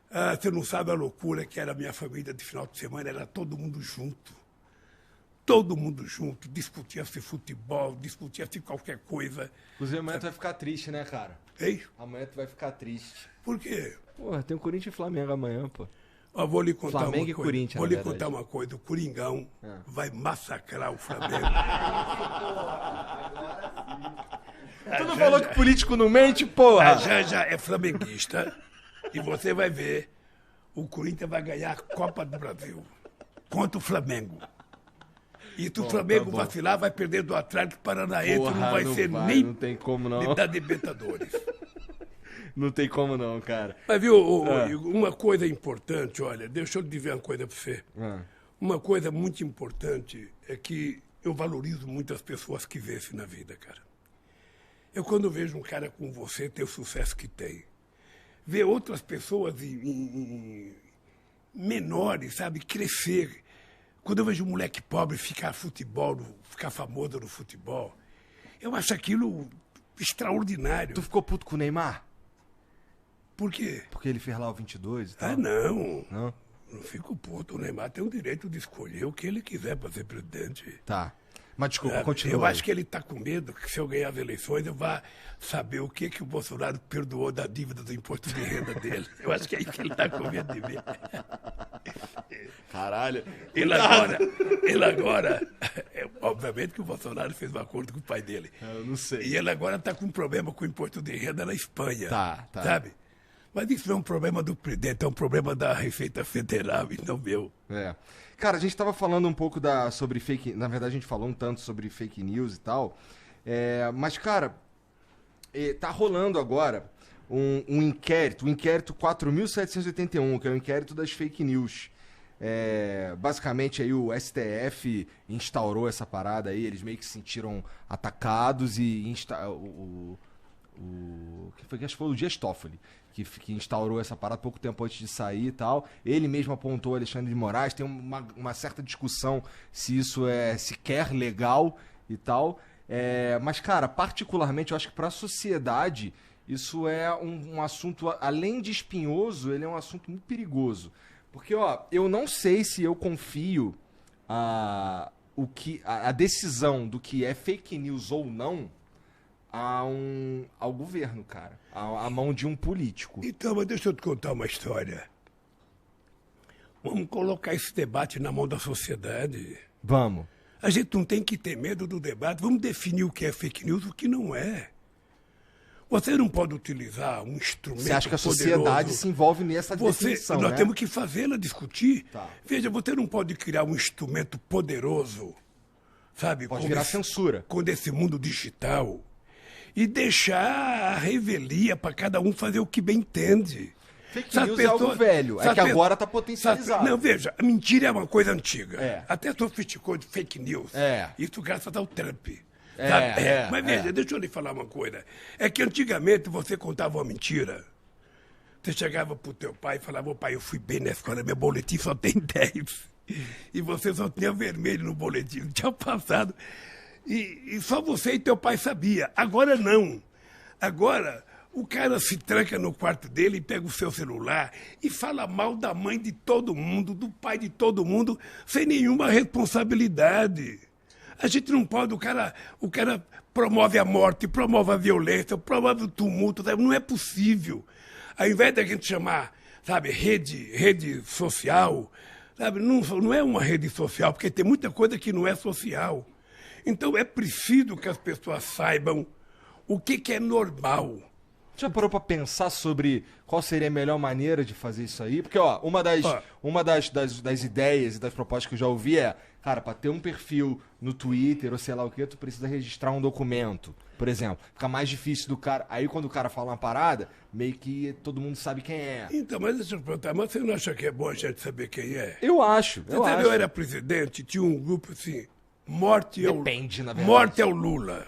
Você não sabe a loucura que era a minha família de final de semana. Era todo mundo junto. todo mundo junto, discutia-se futebol, discutia-se qualquer coisa. Inclusive amanhã tu vai ficar triste, né, cara? Ei, Amanhã tu vai ficar triste. por quê? Porra, tem o Corinthians e Flamengo amanhã, pô. Ó, vou lhe contar Flamengo uma e coisa. Corinthians, Vou na lhe verdade. contar uma coisa. O Coringão vai massacrar o Flamengo. Tu não falou que político não mente, porra? A Janja é flamenguista e você vai ver, o Corinthians vai ganhar a Copa do Brasil contra o Flamengo. E se o Flamengo tá bom. vacilar, vai perder do Atlético Paranaense, Porra, não vai não ser vai, nem não tem como não. da Libertadores. Não tem como não, cara. Mas viu, uma coisa importante, olha, deixa eu dizer uma coisa para você. Uma coisa muito importante é que eu valorizo muito as pessoas que vencem na vida, cara. Eu, quando vejo um cara como você ter o sucesso que tem, ver outras pessoas menores, sabe, crescer. Quando eu vejo um moleque pobre ficar famoso no futebol, eu acho aquilo extraordinário. Tu ficou puto com o Neymar? Por quê? Porque ele fez lá o 22 e tal? Ah, não. Não? Não fico puto. O Neymar tem o direito de escolher o que ele quiser para ser presidente. Tá. Mas desculpa, continua. Eu aí. acho que ele está com medo que se eu ganhar as eleições eu vá saber o que o Bolsonaro perdoou da dívida do imposto de renda dele. Eu acho que é isso que ele está com medo de ver. Caralho. Ele agora, obviamente que o Bolsonaro fez um acordo com o pai dele. Eu não sei. E ele agora está com um problema com o imposto de renda na Espanha. Tá. Sabe? Mas isso não é um problema do presidente, é um problema da Receita Federal e não meu. É. Cara, a gente tava falando um pouco sobre fake... Na verdade, a gente falou um tanto sobre fake news e tal. Mas, cara, tá rolando agora um inquérito, o inquérito 4.781, que é o inquérito das fake news. Basicamente, aí o STF instaurou essa parada aí, eles meio que se sentiram atacados e que foi, acho que foi o Dias Toffoli que instaurou essa parada pouco tempo antes de sair e tal. Ele mesmo apontou Alexandre de Moraes. Tem uma certa discussão se isso é sequer legal e tal. Mas, cara, particularmente, eu acho que para a sociedade isso é um assunto, além de espinhoso, ele é um assunto muito perigoso. Porque, ó, eu não sei se eu confio a decisão do que é fake news ou não ao governo, cara. À mão de um político. Então, mas deixa eu te contar uma história. Vamos colocar esse debate na mão da sociedade. Vamos. A gente não tem que ter medo do debate. Vamos definir o que é fake news e o que não é. Você não pode utilizar um instrumento Você acha que a poderoso. sociedade se envolve nessa definição, nós né? temos que fazê-la discutir. Tá. Veja, você não pode criar um instrumento poderoso, sabe? Pode virar censura. Com esse mundo digital. E deixar a revelia para cada um fazer o que bem entende. Fake news é algo velho, é que agora está potencializado. Não, veja, a mentira é uma coisa antiga. É. Até sofisticou de fake news. É. Isso graças ao Trump. Mas veja, deixa eu lhe falar uma coisa. É que antigamente você contava uma mentira. Você chegava pro teu pai e falava, pai, eu fui bem na escola, meu boletim só tem 10. E você só tinha vermelho no boletim, não tinha passado. E só você e teu pai sabia. Agora não. Agora, o cara se tranca no quarto dele e pega o seu celular e fala mal da mãe de todo mundo, do pai de todo mundo, sem nenhuma responsabilidade. A gente não pode, o cara promove a morte, promove a violência, promove o tumulto, sabe? Não é possível. Ao invés da gente chamar, sabe, rede social, sabe, não é uma rede social, porque tem muita coisa que não é social. Então é preciso que as pessoas saibam o que é normal. Já parou pra pensar sobre qual seria a melhor maneira de fazer isso aí? Porque, ó, uma das ideias e das propostas que eu já ouvi cara, pra ter um perfil no Twitter ou sei lá o que, tu precisa registrar um documento, por exemplo. Fica mais difícil do cara. Aí quando o cara fala uma parada, meio que todo mundo sabe quem é. Então, mas deixa eu perguntar, mas você não acha que é bom a gente saber quem é? Eu acho. Eu era presidente, tinha um grupo assim, Depende, na verdade. Morte ao Lula.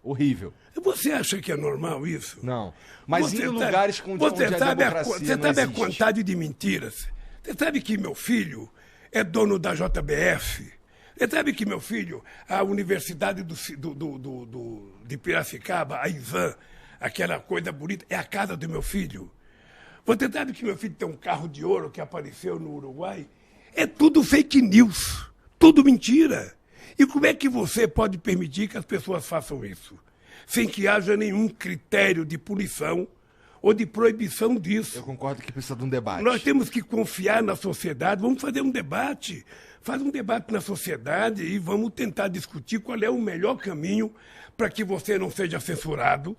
Horrível. Você acha que é normal isso? Não. Mas Você em sabe- lugares onde você a sabe democracia Você não sabe a existe. quantidade de mentiras? Você sabe que meu filho é dono da JBF? Você sabe que meu filho, a Universidade de Piracicaba, a IVAN, aquela coisa bonita, é a casa do meu filho? Você sabe que meu filho tem um carro de ouro que apareceu no Uruguai? É tudo fake news, tudo mentira. E como é que você pode permitir que as pessoas façam isso? Sem que haja nenhum critério de punição ou de proibição disso. Eu concordo que precisa de um debate. Nós temos que confiar na sociedade, vamos fazer um debate. Faz um debate na sociedade e vamos tentar discutir qual é o melhor caminho para que você não seja censurado,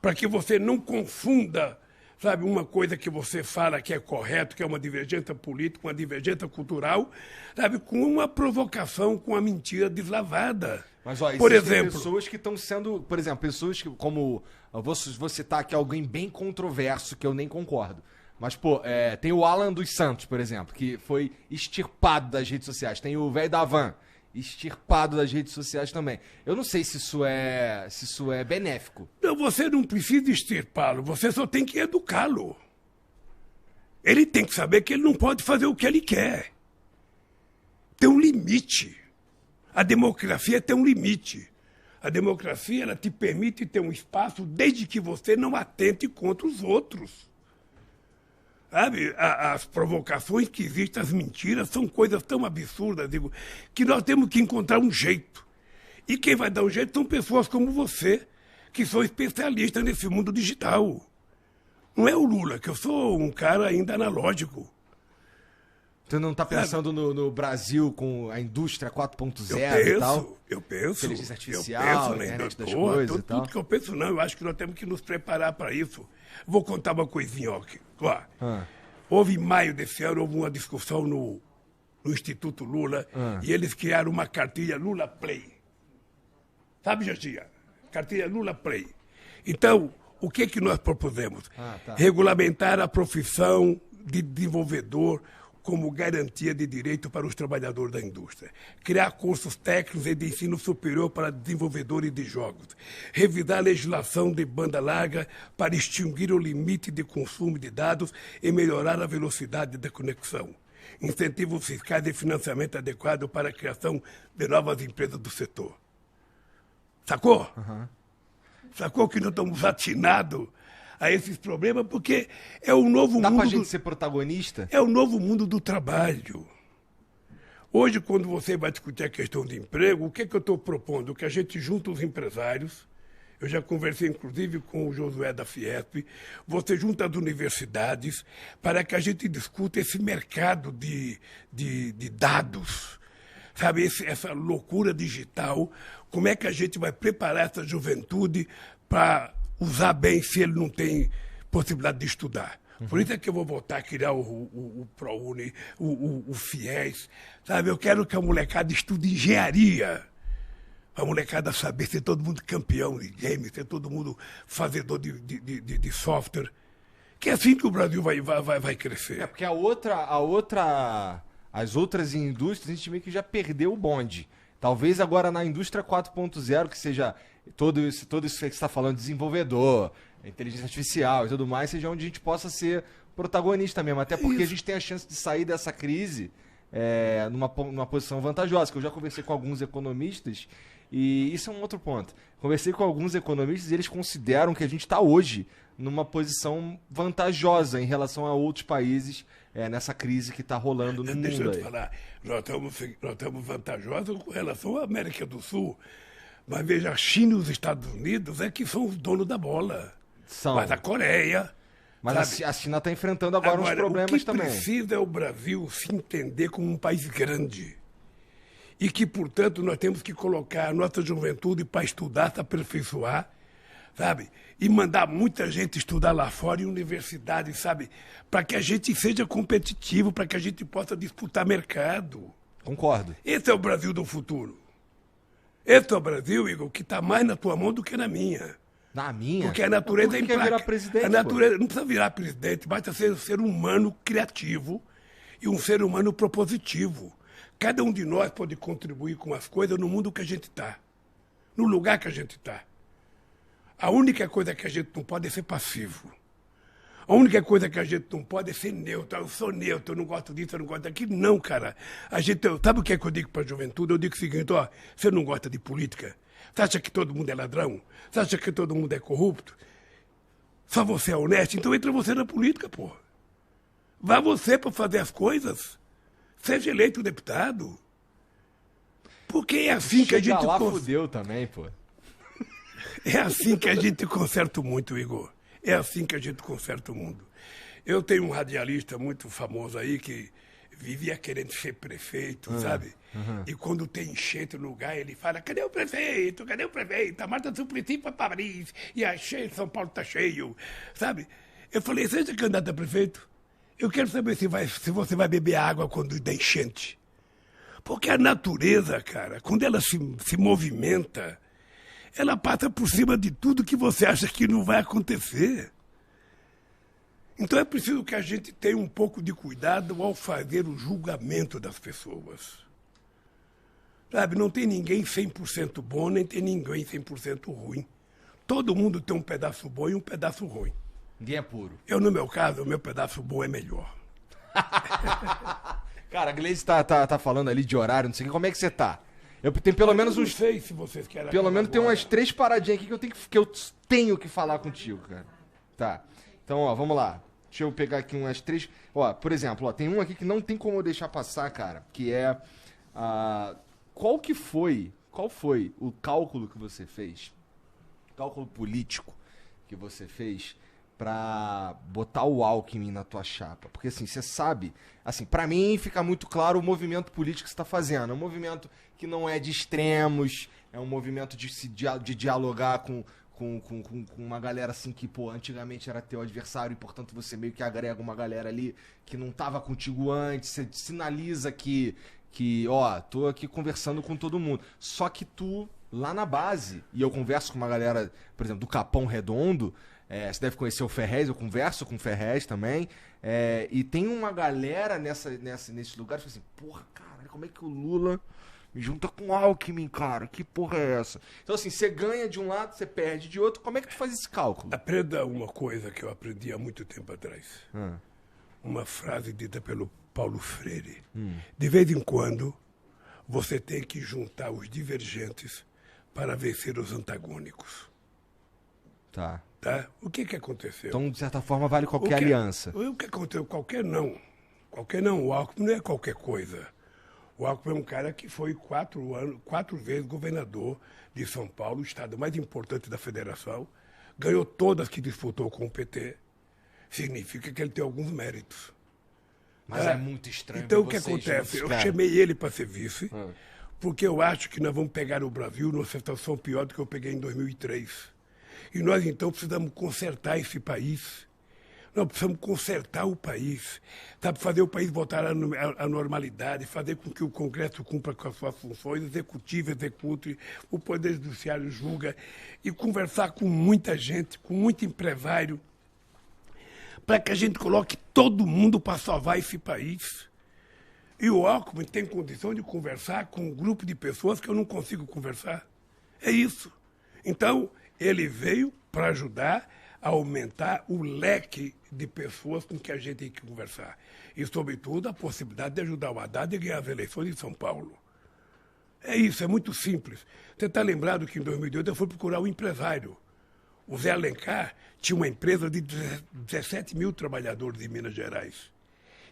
para que você não confunda, sabe, uma coisa que você fala que é correto, que é uma divergência política, uma divergência cultural, sabe, com uma provocação, com a mentira deslavada. Mas, ó, por existem exemplo, pessoas que estão sendo, por exemplo, pessoas que, como, eu vou citar aqui alguém bem controverso, que eu nem concordo. Mas, pô, tem o Alan dos Santos, por exemplo, que foi extirpado das redes sociais. Tem o velho da Van, extirpado das redes sociais também. Eu não sei se isso é benéfico. Não, você não precisa extirpá-lo, você só tem que educá-lo. Ele tem que saber que ele não pode fazer o que ele quer. Tem um limite. A democracia tem um limite. A democracia, ela te permite ter um espaço desde que você não atente contra os outros. Sabe, as provocações que existem, as mentiras, são coisas tão absurdas, digo, que nós temos que encontrar um jeito. E quem vai dar um jeito são pessoas como você, que são especialistas nesse mundo digital. Não é o Lula, que eu sou um cara ainda analógico. Você não está pensando no Brasil com a indústria 4.0 e tal? Eu penso. Inteligência artificial, a internet das coisas e tal. Tudo que eu penso, não. Eu acho que nós temos que nos preparar para isso. Vou contar uma coisinha, ó. Houve em maio desse ano, houve uma discussão no Instituto Lula e eles criaram uma cartilha Lula Play. Sabe, Jatinha? Cartilha Lula Play. Então, o que nós propusemos? Regulamentar a profissão de desenvolvedor como garantia de direito para os trabalhadores da indústria. Criar cursos técnicos e de ensino superior para desenvolvedores de jogos. Revisar a legislação de banda larga para extinguir o limite de consumo de dados e melhorar a velocidade da conexão. Incentivos fiscais e financiamento adequado para a criação de novas empresas do setor. Sacou? Sacou que nós estamos atinados a esses problemas, porque é o novo mundo... Dá pra gente ser protagonista? É o novo mundo do trabalho. Hoje, quando você vai discutir a questão de emprego, o que eu estou propondo? Que a gente junta os empresários, eu já conversei inclusive com o Josué da Fiesp, você junta as universidades, para que a gente discuta esse mercado de dados, sabe, essa loucura digital, como é que a gente vai preparar essa juventude para usar bem se ele não tem possibilidade de estudar. Por isso é que eu vou voltar a criar o ProUni, o FIES, sabe? Eu quero que a molecada estude engenharia. A molecada saber ser todo mundo campeão de games, ser todo mundo fazedor de software. Que é assim que o Brasil vai crescer. Porque as outras indústrias, a gente meio que já perdeu o bonde. Talvez agora na indústria 4.0, que seja todo isso que você está falando, desenvolvedor, inteligência artificial e tudo mais, seja onde a gente possa ser protagonista mesmo. Até porque a gente tem a chance de sair dessa crise numa posição vantajosa. Que eu já conversei com alguns economistas e isso é um outro ponto. Conversei com alguns economistas e eles consideram que a gente está hoje numa posição vantajosa em relação a outros países nessa crise que está rolando no mundo. Deixa eu te falar, nós estamos vantajosos com relação à América do Sul. Mas veja, a China e os Estados Unidos é que são os donos da bola. Mas a Coreia... Mas a China está enfrentando agora uns problemas também. O que precisa é o Brasil se entender como um país grande. E que, portanto, nós temos que colocar a nossa juventude para estudar, se aperfeiçoar, sabe? E mandar muita gente estudar lá fora em universidade, sabe? Para que a gente seja competitivo, para que a gente possa disputar mercado. Concordo. Esse é o Brasil do futuro. Esse é o Brasil, Igor, que está mais na tua mão do que na minha. Na minha? Porque a natureza é implacável. Virar presidente, a natureza não precisa virar presidente, basta ser um ser humano criativo e um ser humano propositivo. Cada um de nós pode contribuir com as coisas no mundo que a gente está, no lugar que a gente está. A única coisa que a gente não pode é ser passivo. A única coisa que a gente não pode é ser neutro. Eu sou neutro, eu não gosto disso, eu não gosto daquilo. Não, cara. Sabe o que é que eu digo para a juventude? Eu digo o seguinte, ó, você não gosta de política? Você acha que todo mundo é ladrão? Você acha que todo mundo é corrupto? Só você é honesto? Então entra você na política, pô. Vá você para fazer as coisas. Seja eleito deputado. Porque é assim que a gente... lá fudeu também, pô. É assim que a gente conserta o mundo, Igor. É assim que a gente conserta o mundo. Eu tenho um radialista muito famoso aí que vivia querendo ser prefeito, sabe? E quando tem enchente no lugar, ele fala, cadê o prefeito? Cadê o prefeito? A Marta Suplicy foi para Paris e achei São Paulo tá cheio, sabe? Eu falei, seja candidato a prefeito, eu quero saber se você vai beber água quando dá enchente. Porque a natureza, cara, quando ela se movimenta, ela passa por cima de tudo que você acha que não vai acontecer. Então é preciso que a gente tenha um pouco de cuidado ao fazer o julgamento das pessoas. Sabe, não tem ninguém 100% bom, nem tem ninguém 100% ruim. Todo mundo tem um pedaço bom e um pedaço ruim. Ninguém é puro. Eu, no meu caso, o meu pedaço bom é melhor. Cara, a Gleice tá falando ali de horário, não sei o que. Como é que você tá? Eu tenho pelo menos uns... Não sei se vocês querem... Pelo menos tem umas 3 paradinhas aqui que eu tenho que falar contigo, cara. Tá. Então, ó, vamos lá. Deixa eu pegar aqui umas 3... Ó, por exemplo, ó, tem um aqui que não tem como eu deixar passar, cara, que é... Qual foi o cálculo que você fez? Cálculo político que você fez pra botar o Alckmin na tua chapa? Porque, assim, você sabe... Assim, pra mim fica muito claro o movimento político que você tá fazendo. É um movimento que não é de extremos, é um movimento de dialogar com uma galera assim que, pô, antigamente era teu adversário e, portanto, você meio que agrega uma galera ali que não tava contigo antes, você sinaliza que ó, tô aqui conversando com todo mundo. Só que tu, lá na base, e eu converso com uma galera, por exemplo, do Capão Redondo, você deve conhecer o Ferrez, eu converso com o Ferrez também, e tem uma galera nesse lugar que fala assim, porra, cara, como é que o Lula me junta com o Alckmin, cara? Que porra é essa? Então, assim, você ganha de um lado, você perde de outro. Como é que tu faz esse cálculo? Aprenda uma coisa que eu aprendi há muito tempo atrás. Uma frase dita pelo Paulo Freire. De vez em quando, você tem que juntar os divergentes para vencer os antagônicos. Tá. O que aconteceu? Então, de certa forma, vale qualquer aliança. O que aconteceu? Qualquer não. Qualquer não. O Alckmin não é qualquer coisa. O Alckmin é um cara que foi 4 vezes governador de São Paulo, o estado mais importante da federação. Ganhou todas que disputou com o PT. Significa que ele tem alguns méritos. Mas é muito estranho. Então, o que acontece? Eu chamei ele para ser vice, porque eu acho que nós vamos pegar o Brasil numa situação pior do que eu peguei em 2003. E nós, então, precisamos consertar esse país. Nós precisamos consertar o país, sabe? Fazer o país voltar à normalidade, fazer com que o Congresso cumpra com as suas funções, o Executivo execute, o Poder Judiciário julga, e conversar com muita gente, com muito empresário, para que a gente coloque todo mundo para salvar esse país. E o Alckmin tem condição de conversar com um grupo de pessoas que eu não consigo conversar. É isso. Então, ele veio para ajudar a aumentar o leque de pessoas com que a gente tem que conversar. E, sobretudo, a possibilidade de ajudar o Haddad a ganhar as eleições em São Paulo. É isso, é muito simples. Você está lembrado que em 2008 eu fui procurar um empresário. O Zé Alencar tinha uma empresa de 17 mil trabalhadores em Minas Gerais.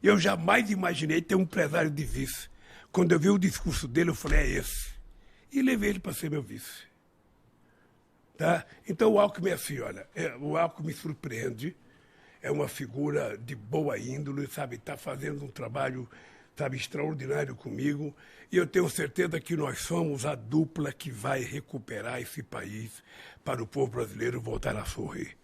Eu jamais imaginei ter um empresário de vice. Quando eu vi o discurso dele, eu falei, é esse. E levei ele para ser meu vice. Tá? Então o Alckmin é assim, olha, o Alckmin me surpreende, é uma figura de boa índole, sabe, está fazendo um trabalho, sabe, extraordinário comigo, e eu tenho certeza que nós somos a dupla que vai recuperar esse país para o povo brasileiro voltar a sorrir.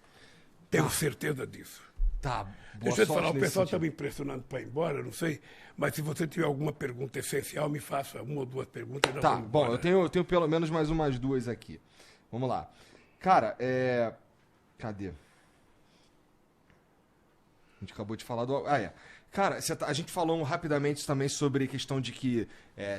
Tenho certeza disso. Tá, boa Deixa eu te sorte falar, o nesse pessoal está sentido. me impressionando para ir embora, não sei, mas se você tiver alguma pergunta essencial, me faça 1 ou 2 perguntas. Tá, bom, eu tenho pelo menos mais umas 2 aqui. Vamos lá. Cara, cadê? A gente acabou de falar do... Cara, a gente falou rapidamente também sobre a questão de que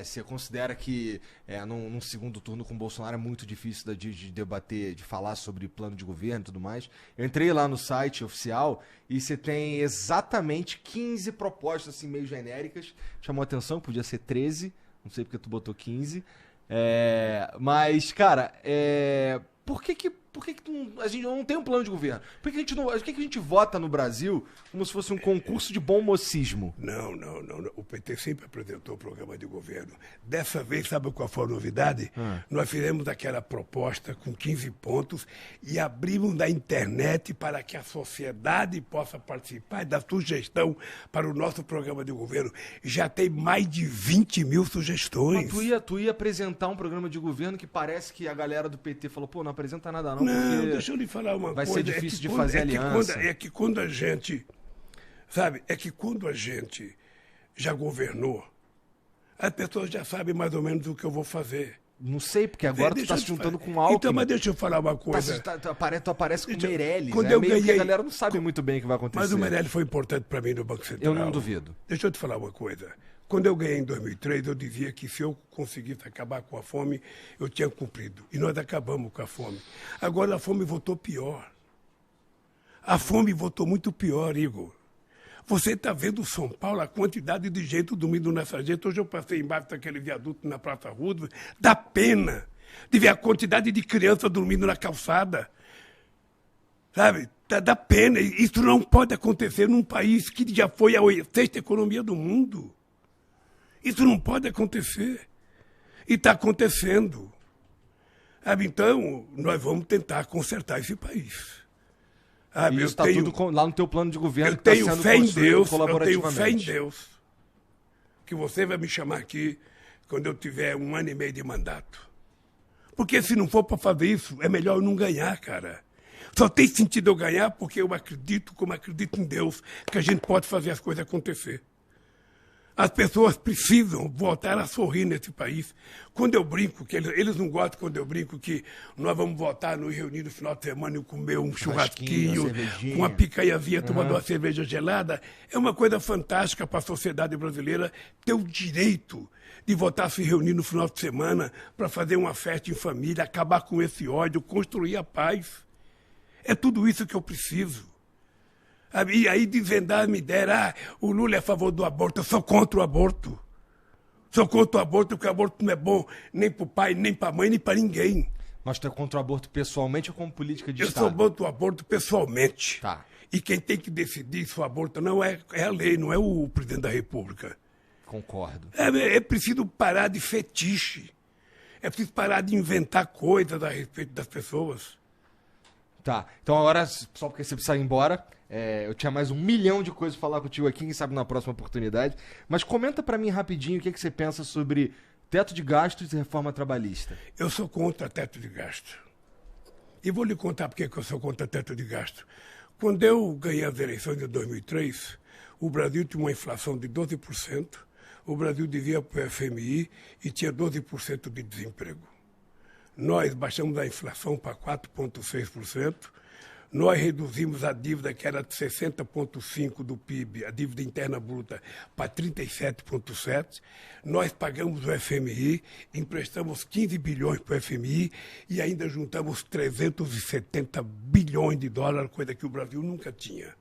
você considera que num segundo turno com o Bolsonaro é muito difícil de debater, de falar sobre plano de governo e tudo mais. Eu entrei lá no site oficial e você tem exatamente 15 propostas assim meio genéricas. Chamou a atenção, podia ser 13, não sei porque tu botou 15. Mas, cara, por que por que a gente não tem um plano de governo? Por que a gente vota no Brasil como se fosse um concurso de bom mocismo? Não. O PT sempre apresentou o programa de governo. Dessa vez, sabe qual foi a novidade? Nós fizemos aquela proposta com 15 pontos e abrimos na internet para que a sociedade possa participar da sugestão para o nosso programa de governo. Já tem mais de 20 mil sugestões. Mas tu ia apresentar um programa de governo que parece que a galera do PT falou, pô, não apresenta nada não, Não, porque deixa eu lhe falar uma vai coisa. ser difícil de fazer aliança. É que quando a gente, sabe, quando a gente já governou, as pessoas já sabem mais ou menos o que eu vou fazer. Não sei, porque agora tu tá se juntando com Alckmin. Então, mas deixa eu falar uma coisa. Tu aparece com o Meirelles, quando né? eu Meio que ganhei- a galera não sabe muito bem o que vai acontecer. Mas o Meirelles foi importante para mim no Banco Central. Eu não duvido. Deixa eu te falar uma coisa. Quando eu ganhei em 2003, eu dizia que se eu conseguisse acabar com a fome, eu tinha cumprido. E nós acabamos com a fome. Agora a fome voltou pior. A fome voltou muito pior, Igor. Você está vendo São Paulo, a quantidade de gente dormindo nessa gente. Hoje eu passei embaixo daquele viaduto na Praça Roosevelt. Dá pena de ver a quantidade de crianças dormindo na calçada. Sabe? Dá pena. Isso não pode acontecer num país que já foi a sexta economia do mundo. Isso não pode acontecer. E está acontecendo. Sabe? Então, nós vamos tentar consertar esse país. E isso está tudo lá no teu plano de governo Eu que está tenho sendo fé em construído Deus, eu tenho colaborativamente. fé em Deus que você vai me chamar aqui quando eu tiver 1 ano e meio de mandato. Porque se não for para fazer isso, é melhor eu não ganhar, cara. Só tem sentido eu ganhar porque eu acredito, como acredito em Deus, que a gente pode fazer as coisas acontecer. As pessoas precisam voltar a sorrir nesse país. Quando eu brinco, que eles não gostam quando eu brinco que nós vamos voltar, nos reunir no final de semana e comer um churrasquinho, com uma picanhazinha, tomando uma cerveja gelada, é uma coisa fantástica para a sociedade brasileira ter o direito de voltar a se reunir no final de semana para fazer uma festa em família, acabar com esse ódio, construir a paz. É tudo isso que eu preciso. E aí desvendar me deram, o Lula é a favor do aborto, eu sou contra o aborto. Sou contra o aborto porque o aborto não é bom nem para o pai, nem para a mãe, nem para ninguém. Mas tu é contra o aborto pessoalmente ou como política de Eu Estado? sou contra o aborto pessoalmente. Tá. E quem tem que decidir se o aborto não é a lei, não é o presidente da República. Concordo. É preciso parar de fetiche. É preciso parar de inventar coisas a respeito das pessoas. Tá, então agora, só porque você precisa ir embora, eu tinha mais 1 milhão de coisas pra falar contigo aqui, quem sabe na próxima oportunidade. Mas comenta pra mim rapidinho o que você pensa sobre teto de gastos e reforma trabalhista. Eu sou contra teto de gasto. E vou lhe contar por que eu sou contra teto de gasto. Quando eu ganhei as eleições de 2003, o Brasil tinha uma inflação de 12%, o Brasil devia para o FMI e tinha 12% de desemprego. Nós baixamos a inflação para 4,6%. Nós reduzimos a dívida, que era de 60,5% do PIB, a dívida interna bruta, para 37,7%. Nós pagamos o FMI, emprestamos 15 bilhões para o FMI e ainda juntamos 370 bilhões de dólares, coisa que o Brasil nunca tinha.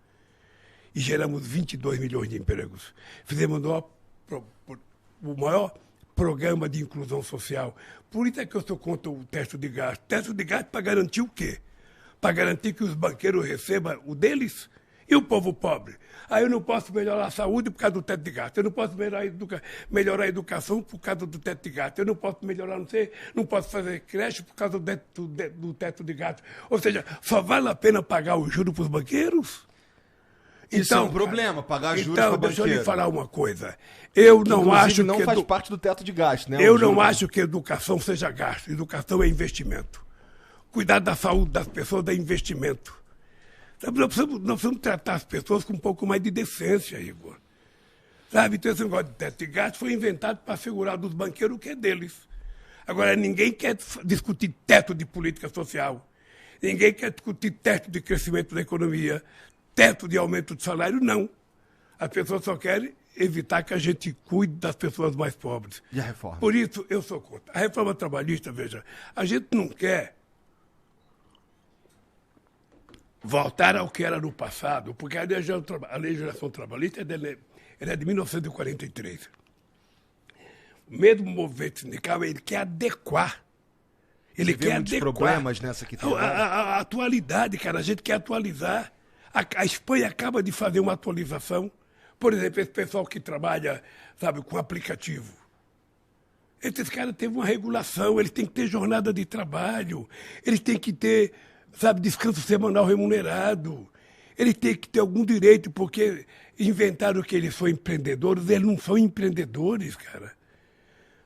E geramos 22 milhões de empregos. Fizemos o maior programa de inclusão social. Por isso é que eu sou contra o teto de gasto. Teto de gasto para garantir o quê? Para garantir que os banqueiros recebam o deles e o povo pobre. Aí eu não posso melhorar a saúde por causa do teto de gasto. Eu não posso melhorar a educação por causa do teto de gasto. Eu não posso melhorar, não posso fazer creche por causa do teto de gasto. Ou seja, só vale a pena pagar o juro para os banqueiros? Isso é um problema, pagar juros para banqueiro. Deixa eu lhe falar uma coisa. Eu não acho não que faz parte do teto de gasto, né? Eu não acho que educação seja gasto. Educação é investimento. Cuidar da saúde das pessoas é investimento. Nós precisamos tratar as pessoas com um pouco mais de decência, Igor. Sabe? Então esse negócio de teto de gasto foi inventado para assegurar dos banqueiros o que é deles. Agora, ninguém quer discutir teto de política social. Ninguém quer discutir teto de crescimento da economia. Teto de aumento de salário, não. As pessoas só querem evitar que a gente cuide das pessoas mais pobres. E a reforma? Por isso, eu sou contra. A reforma trabalhista, veja, a gente não quer voltar ao que era no passado, porque a legislação trabalhista é de 1943. Mesmo o movimento sindical, ele quer adequar Ele Você vê quer muitos adequar. problemas nessa que tem. A atualidade, cara, a gente quer atualizar. A Espanha acaba de fazer uma atualização. Por exemplo, esse pessoal que trabalha, sabe, com aplicativo. Esses caras têm uma regulação, eles têm que ter jornada de trabalho, eles têm que ter, sabe, descanso semanal remunerado, eles têm que ter algum direito, porque inventaram que eles são empreendedores, eles não são empreendedores, cara.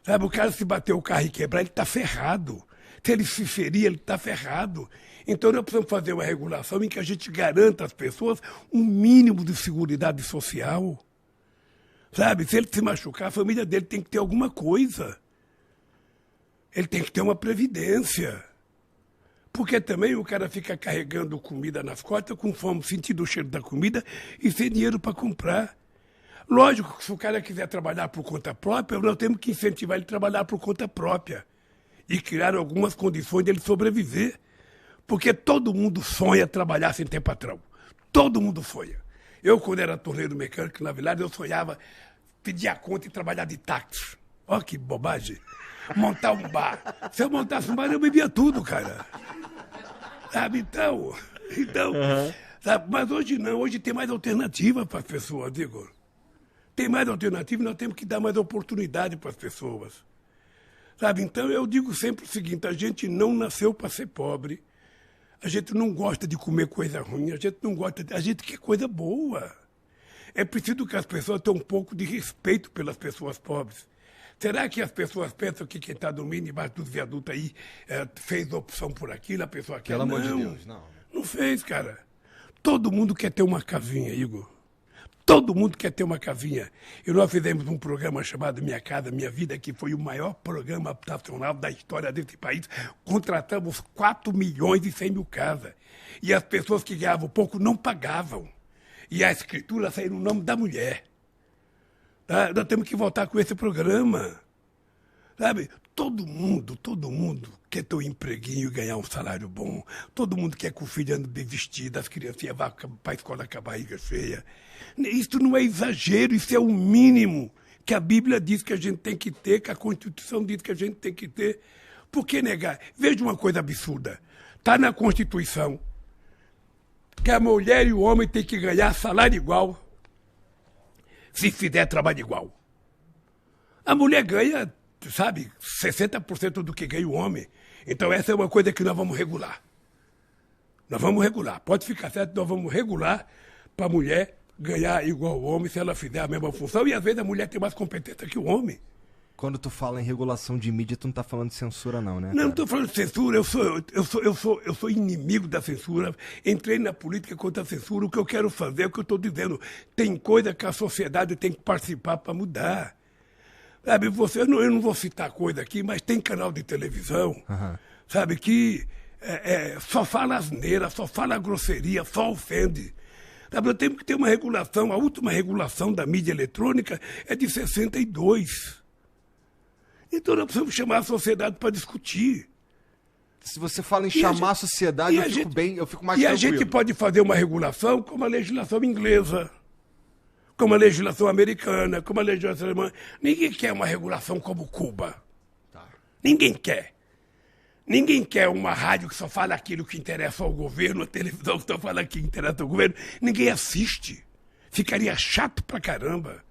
Sabe, o cara se bater o carro e quebrar, ele está ferrado. Se ele se ferir, ele está ferrado. Então nós precisamos fazer uma regulação em que a gente garanta às pessoas um mínimo de seguridade social. Sabe, se ele se machucar, a família dele tem que ter alguma coisa. Ele tem que ter uma previdência. Porque também o cara fica carregando comida nas costas, com fome, sentindo o cheiro da comida e sem dinheiro para comprar. Lógico que se o cara quiser trabalhar por conta própria, nós temos que incentivar ele a trabalhar por conta própria e criar algumas condições de ele sobreviver. Porque todo mundo sonha trabalhar sem ter patrão. Todo mundo sonha. Eu, quando era torneiro mecânico na Vilar, eu sonhava pedir a conta e trabalhar de táxi. Olha que bobagem. Montar um bar. Se eu montasse um bar, eu bebia tudo, cara. Sabe, então sabe? Mas hoje não, hoje tem mais alternativa para as pessoas, Igor. Tem mais alternativa e nós temos que dar mais oportunidade para as pessoas. Sabe, então eu digo sempre o seguinte, a gente não nasceu para ser pobre, a gente não gosta de comer coisa ruim, a gente quer coisa boa. É preciso que as pessoas tenham um pouco de respeito pelas pessoas pobres. Será que as pessoas pensam que quem está dormindo embaixo dos viadutos aí fez opção por aquilo, a pessoa quer? Pelo amor de Deus, não. Não fez, cara. Todo mundo quer ter uma casinha, Igor. Todo mundo quer ter uma casinha. E nós fizemos um programa chamado Minha Casa, Minha Vida, que foi o maior programa habitacional da história desse país. Contratamos 4.100.000 casas. E as pessoas que ganhavam pouco não pagavam. E a escritura saiu no nome da mulher. Tá? Nós temos que voltar com esse programa. Sabe? Todo mundo quer ter um empreguinho e ganhar um salário bom. Todo mundo quer que o filho ande bem vestido, as criancinhas vá para a escola com a barriga cheia. Isso não é exagero, isso é o mínimo que a Bíblia diz que a gente tem que ter, que a Constituição diz que a gente tem que ter. Por que negar? Veja uma coisa absurda. Está na Constituição que a mulher e o homem têm que ganhar salário igual se fizer trabalho igual. A mulher ganha, sabe, 60% do que ganha o homem. Então essa é uma coisa que nós vamos regular. Nós vamos regular. Pode ficar certo, nós vamos regular para a mulher ganhar igual ao homem se ela fizer a mesma função. E às vezes a mulher tem mais competência que o homem. Quando tu fala em regulação de mídia, tu não tá falando de censura não, né? Não estou falando de censura, eu sou inimigo da censura. Entrei na política contra a censura. O que eu quero fazer é o que eu estou dizendo. Tem coisa que a sociedade tem que participar para mudar. Sabe, eu não vou citar coisa aqui, mas tem canal de televisão, sabe, que só fala asneira, só fala grosseria, só ofende. Sabe, eu tenho que ter uma regulação. A última regulação da mídia eletrônica é de 62. Então nós precisamos chamar a sociedade para discutir. Se você fala em chamar a sociedade, eu fico mais tranquilo. E a gente pode fazer uma regulação como a legislação inglesa, como a legislação americana, como a legislação alemã. Ninguém quer uma regulação como Cuba. Tá. Ninguém quer. Ninguém quer uma rádio que só fala aquilo que interessa ao governo, uma televisão que só fala aquilo que interessa ao governo. Ninguém assiste. Ficaria chato pra caramba.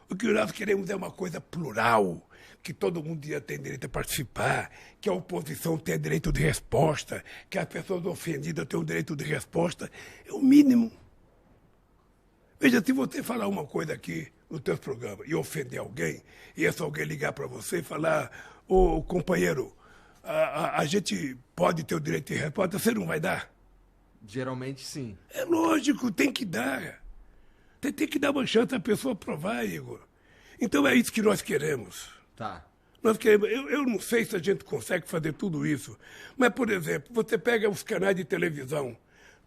O que nós queremos é uma coisa plural, que todo mundo tem direito a participar, que a oposição tenha direito de resposta, que as pessoas ofendidas tenham direito de resposta. É o mínimo. Veja, se você falar uma coisa aqui no teu programa e ofender alguém, e esse alguém ligar para você e falar, ô companheiro, a gente pode ter o direito de resposta, você não vai dar? Geralmente sim. É lógico, tem que dar. Tem que dar uma chance à pessoa provar, Igor. Então é isso que nós queremos. Tá. Nós queremos. Eu não sei se a gente consegue fazer tudo isso, mas, por exemplo, você pega os canais de televisão,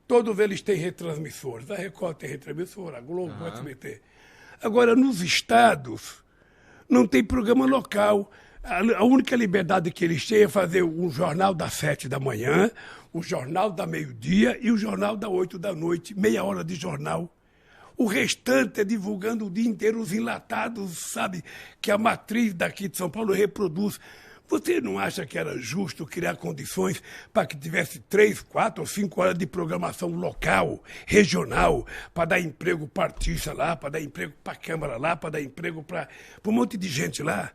todos eles têm retransmissores. A Record tem retransmissor, a Globo, o SBT. Agora, nos estados, não tem programa local. A única liberdade que eles têm é fazer um jornal das 7 da manhã, o jornal da meio-dia e o jornal das 8 da noite, meia hora de jornal. O restante é divulgando o dia inteiro os enlatados, sabe, que a matriz daqui de São Paulo reproduz. Você não acha que era justo criar condições para que tivesse 3, 4 ou 5 horas de programação local, regional, para dar emprego para artista lá, para dar emprego para a Câmara lá, para dar emprego para um monte de gente lá?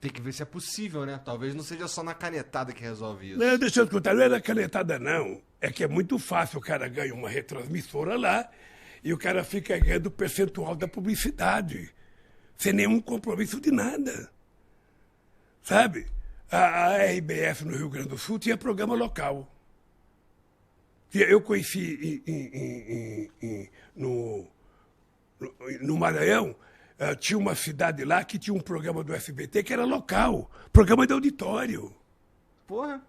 Tem que ver se é possível, né? Talvez não seja só na canetada que resolve isso. Não, deixa eu te contar, não é na canetada, não. É que é muito fácil, o cara ganha uma retransmissora lá e o cara fica ganhando o percentual da publicidade, sem nenhum compromisso de nada. Sabe? A RBS no Rio Grande do Sul tinha programa local. Eu conheci no Maranhão, tinha uma cidade lá que tinha um programa do SBT que era local, programa de auditório. Porra.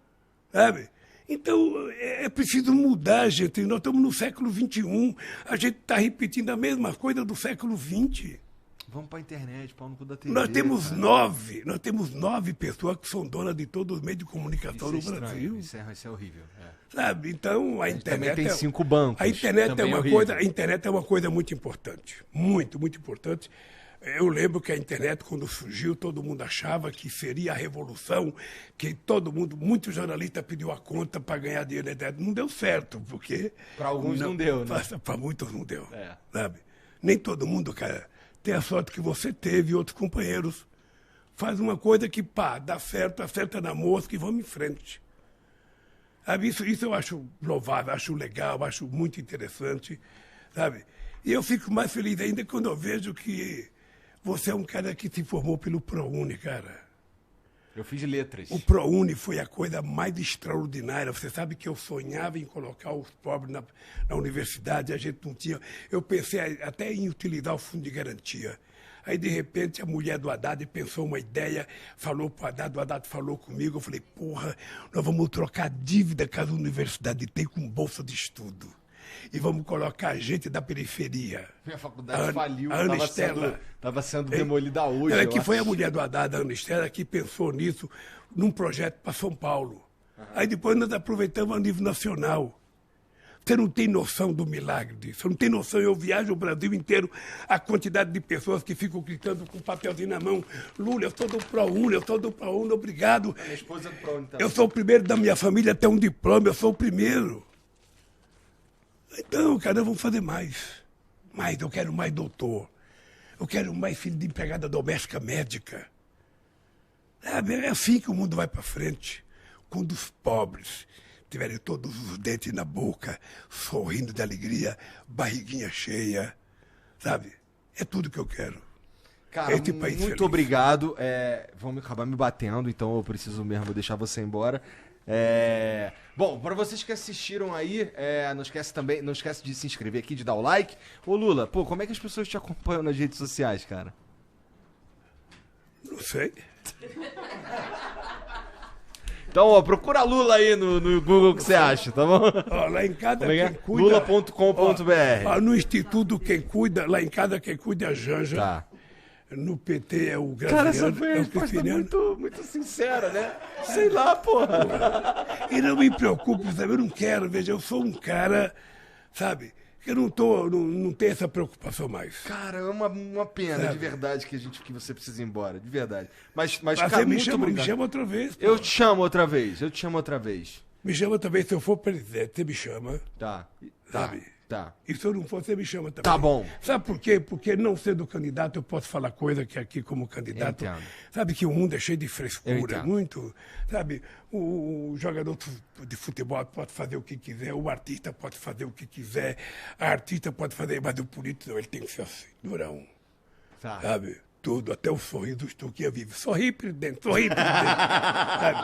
Sabe? Então, é preciso mudar, gente. Nós estamos no século XXI, a gente está repetindo a mesma coisa do século XX. Vamos pra internet, pau no cu da TV. Nós temos 9 pessoas que são donas de todos os meios de comunicação no Brasil. Isso é horrível. Sabe? Então, a internet também tem 5 bancos. A internet também a internet é uma coisa muito importante. Muito, muito importante. Eu lembro que a internet, quando surgiu, todo mundo achava que seria a revolução, que todo mundo, muito jornalista pediu a conta para ganhar dinheiro na internet. Não deu certo, porque... Para alguns não deu, né? Para muitos não deu. Sabe? Nem todo mundo, cara, tem a sorte que você teve e outros companheiros. Faz uma coisa que, pá, dá certo, acerta na mosca e vamos em frente. Sabe? Isso eu acho louvável, acho legal, acho muito interessante, sabe? E eu fico mais feliz ainda quando eu vejo que você é um cara que se formou pelo ProUni, cara. Eu fiz letras. O ProUni foi a coisa mais extraordinária. Você sabe que eu sonhava em colocar os pobres na universidade, a gente não tinha. Eu pensei até em utilizar o fundo de garantia. Aí, de repente, a mulher do Haddad pensou uma ideia, falou para o Haddad falou comigo. Eu falei, porra, nós vamos trocar a dívida que a universidade tem com bolsa de estudo. E vamos colocar a gente da periferia. Minha faculdade faliu, estava sendo demolida hoje. Que foi a mulher do Haddad, a Ana Estela, que pensou nisso, num projeto para São Paulo. Aí depois nós aproveitamos a nível nacional. Você não tem noção do milagre disso. Você não tem noção. Eu viajo o Brasil inteiro, a quantidade de pessoas que ficam gritando com um papelzinho na mão. Lula, eu sou do ProUni, obrigado. Minha esposa é do ProUni também. Eu sou o primeiro da minha família a ter um diploma, eu sou o primeiro. Então, cara, vamos fazer mais. Mais, eu quero mais doutor. Eu quero mais filho de empregada doméstica médica. É assim que o mundo vai para frente. Quando os pobres tiverem todos os dentes na boca, sorrindo de alegria, barriguinha cheia, sabe? É tudo que eu quero. Cara, muito obrigado. Vão acabar me batendo, então eu preciso mesmo deixar você embora. Bom, para vocês que assistiram aí, não esquece de se inscrever aqui, de dar o like. Ô Lula, pô, como é que as pessoas te acompanham nas redes sociais, cara? Não sei. Então, ó, procura Lula aí no Google que você acha, tá bom? Ó, lá em casa quem cuida... Lula.com.br. No Instituto quem cuida, lá em casa quem cuida é a Janja. Tá. No PT é o Graziano. Cara, essa foi a resposta muito sincera, né? Sei lá, porra. E não me preocupe, sabe? Eu não quero, veja, eu sou um cara, sabe? Eu não tenho essa preocupação mais. Cara, é uma pena, de verdade, que você precisa ir embora, de verdade. Mas cara, cara, me chama outra vez. Pô. Eu te chamo outra vez. Me chama outra vez, se eu for presidente, você me chama. Tá. Sabe? Tá. E se eu não for, você me chama também. Tá bom. Sabe por quê? Porque não sendo candidato, eu posso falar coisa que aqui como candidato... Sabe que o mundo é cheio de frescura, muito... Sabe, o jogador de futebol pode fazer o que quiser, o artista pode fazer o que quiser, a artista pode fazer, mas o político não, ele tem que ser assim, durão. Tá. Sabe? Tudo, até o sorriso do Stuquinha vive. Sorri, presidente, sorri, presidente. Sabe?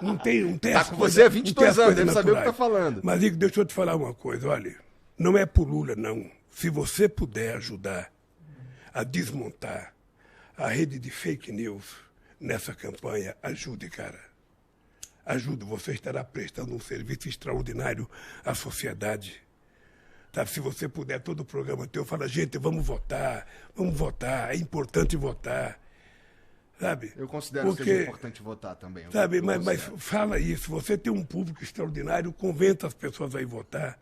Não tem tá com você há 22 anos, deve saber o que tá falando. Mas, Igor, deixa eu te falar uma coisa, olha... Não é por Lula, não. Se você puder ajudar a desmontar a rede de fake news nessa campanha, ajude, cara. Ajude, você estará prestando um serviço extraordinário à sociedade. Tá? Se você puder, todo o programa teu fala, gente, vamos votar, é importante votar. Sabe? Eu considero que seja importante votar também. Sabe, mas fala isso, você tem um público extraordinário, convença as pessoas a ir votar.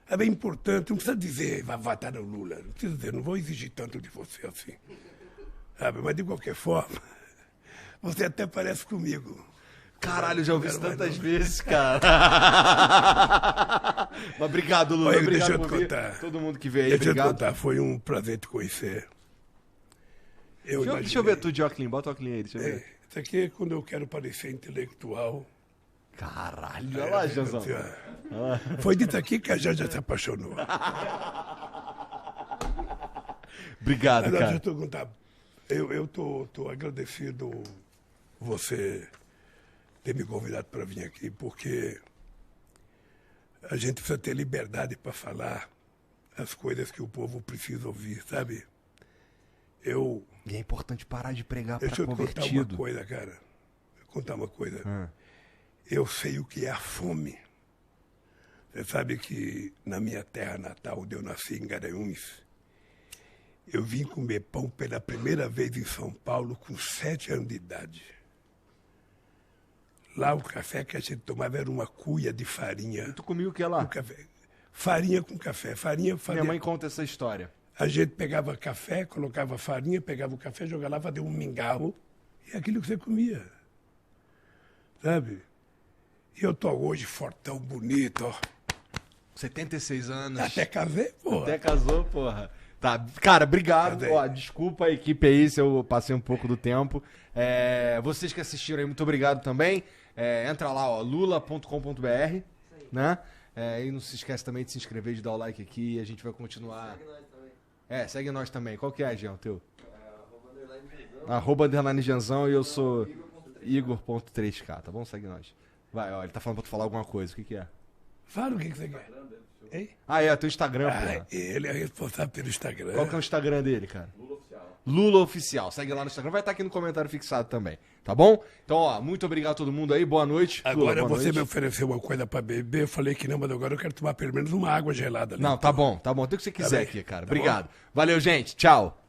É bem importante, não precisa dizer, vai votar no Lula, não precisa dizer, não vou exigir tanto de você assim. Sabe? Mas de qualquer forma, Você até parece comigo. Caralho, eu já ouvi isso tantas vezes, cara. Mas obrigado, Lula. Olha, Obrigado deixa eu por te vir. contar. Todo mundo que veio aí, Deixa eu te obrigado. contar, foi um prazer te conhecer. Deixa eu ver tu de óculos. Bota o óculos aí, deixa eu ver. Isso aqui é quando eu quero parecer intelectual. Caralho, olha lá, Janzão. Foi disso aqui que a Janja se apaixonou. Obrigado, Mas, cara. deixa eu te contar. Eu tô agradecido você ter me convidado para vir aqui, porque a gente precisa ter liberdade para falar as coisas que o povo precisa ouvir, sabe? E é importante parar de pregar para Deixa eu te contar uma convertido. coisa, cara. Vou contar uma coisa. Eu sei o que é a fome. Você sabe que na minha terra natal, onde eu nasci, em Garanhuns, eu vim comer pão pela primeira vez em São Paulo com 7 anos de idade. Lá o café que a gente tomava era uma cuia de farinha. Tu comigo o que lá? Com café. Farinha com café. Farinha. Minha mãe conta essa história. A gente pegava café, colocava farinha, pegava o café, jogava lá, fazia um mingau. E aquilo que você comia. Sabe? E eu tô hoje fortão, bonito, ó. 76 anos. Até casei, porra. Até casou, porra. Tá, cara, obrigado. Cadê? Ó, desculpa a equipe aí se eu passei um pouco do tempo. Vocês que assistiram aí, muito obrigado também. Entra lá, ó, lula.com.br, né? E não se esquece também de se inscrever, de dar o like aqui e a gente vai continuar. Segue nós também. Segue nós também. Qual que é, Jean, o teu? @_Janzão e eu sou Igor.3K, tá bom? Segue nós. Vai, ó, ele tá falando pra tu falar alguma coisa. O que que é? Fala o que você quer. Hein? Teu Instagram, porra. Ele é responsável pelo Instagram. Qual que é o Instagram dele, cara? Lula Oficial. Segue lá no Instagram. Vai estar aqui no comentário fixado também. Tá bom? Então, ó, muito obrigado a todo mundo aí. Boa noite. Agora Lula, boa você noite. me ofereceu uma coisa pra beber, eu falei que não, mas agora eu quero tomar pelo menos uma água gelada ali. Não, tá bom. Tem o que você quiser bem. aqui, cara. Tá Obrigado. Valeu, gente. Tchau.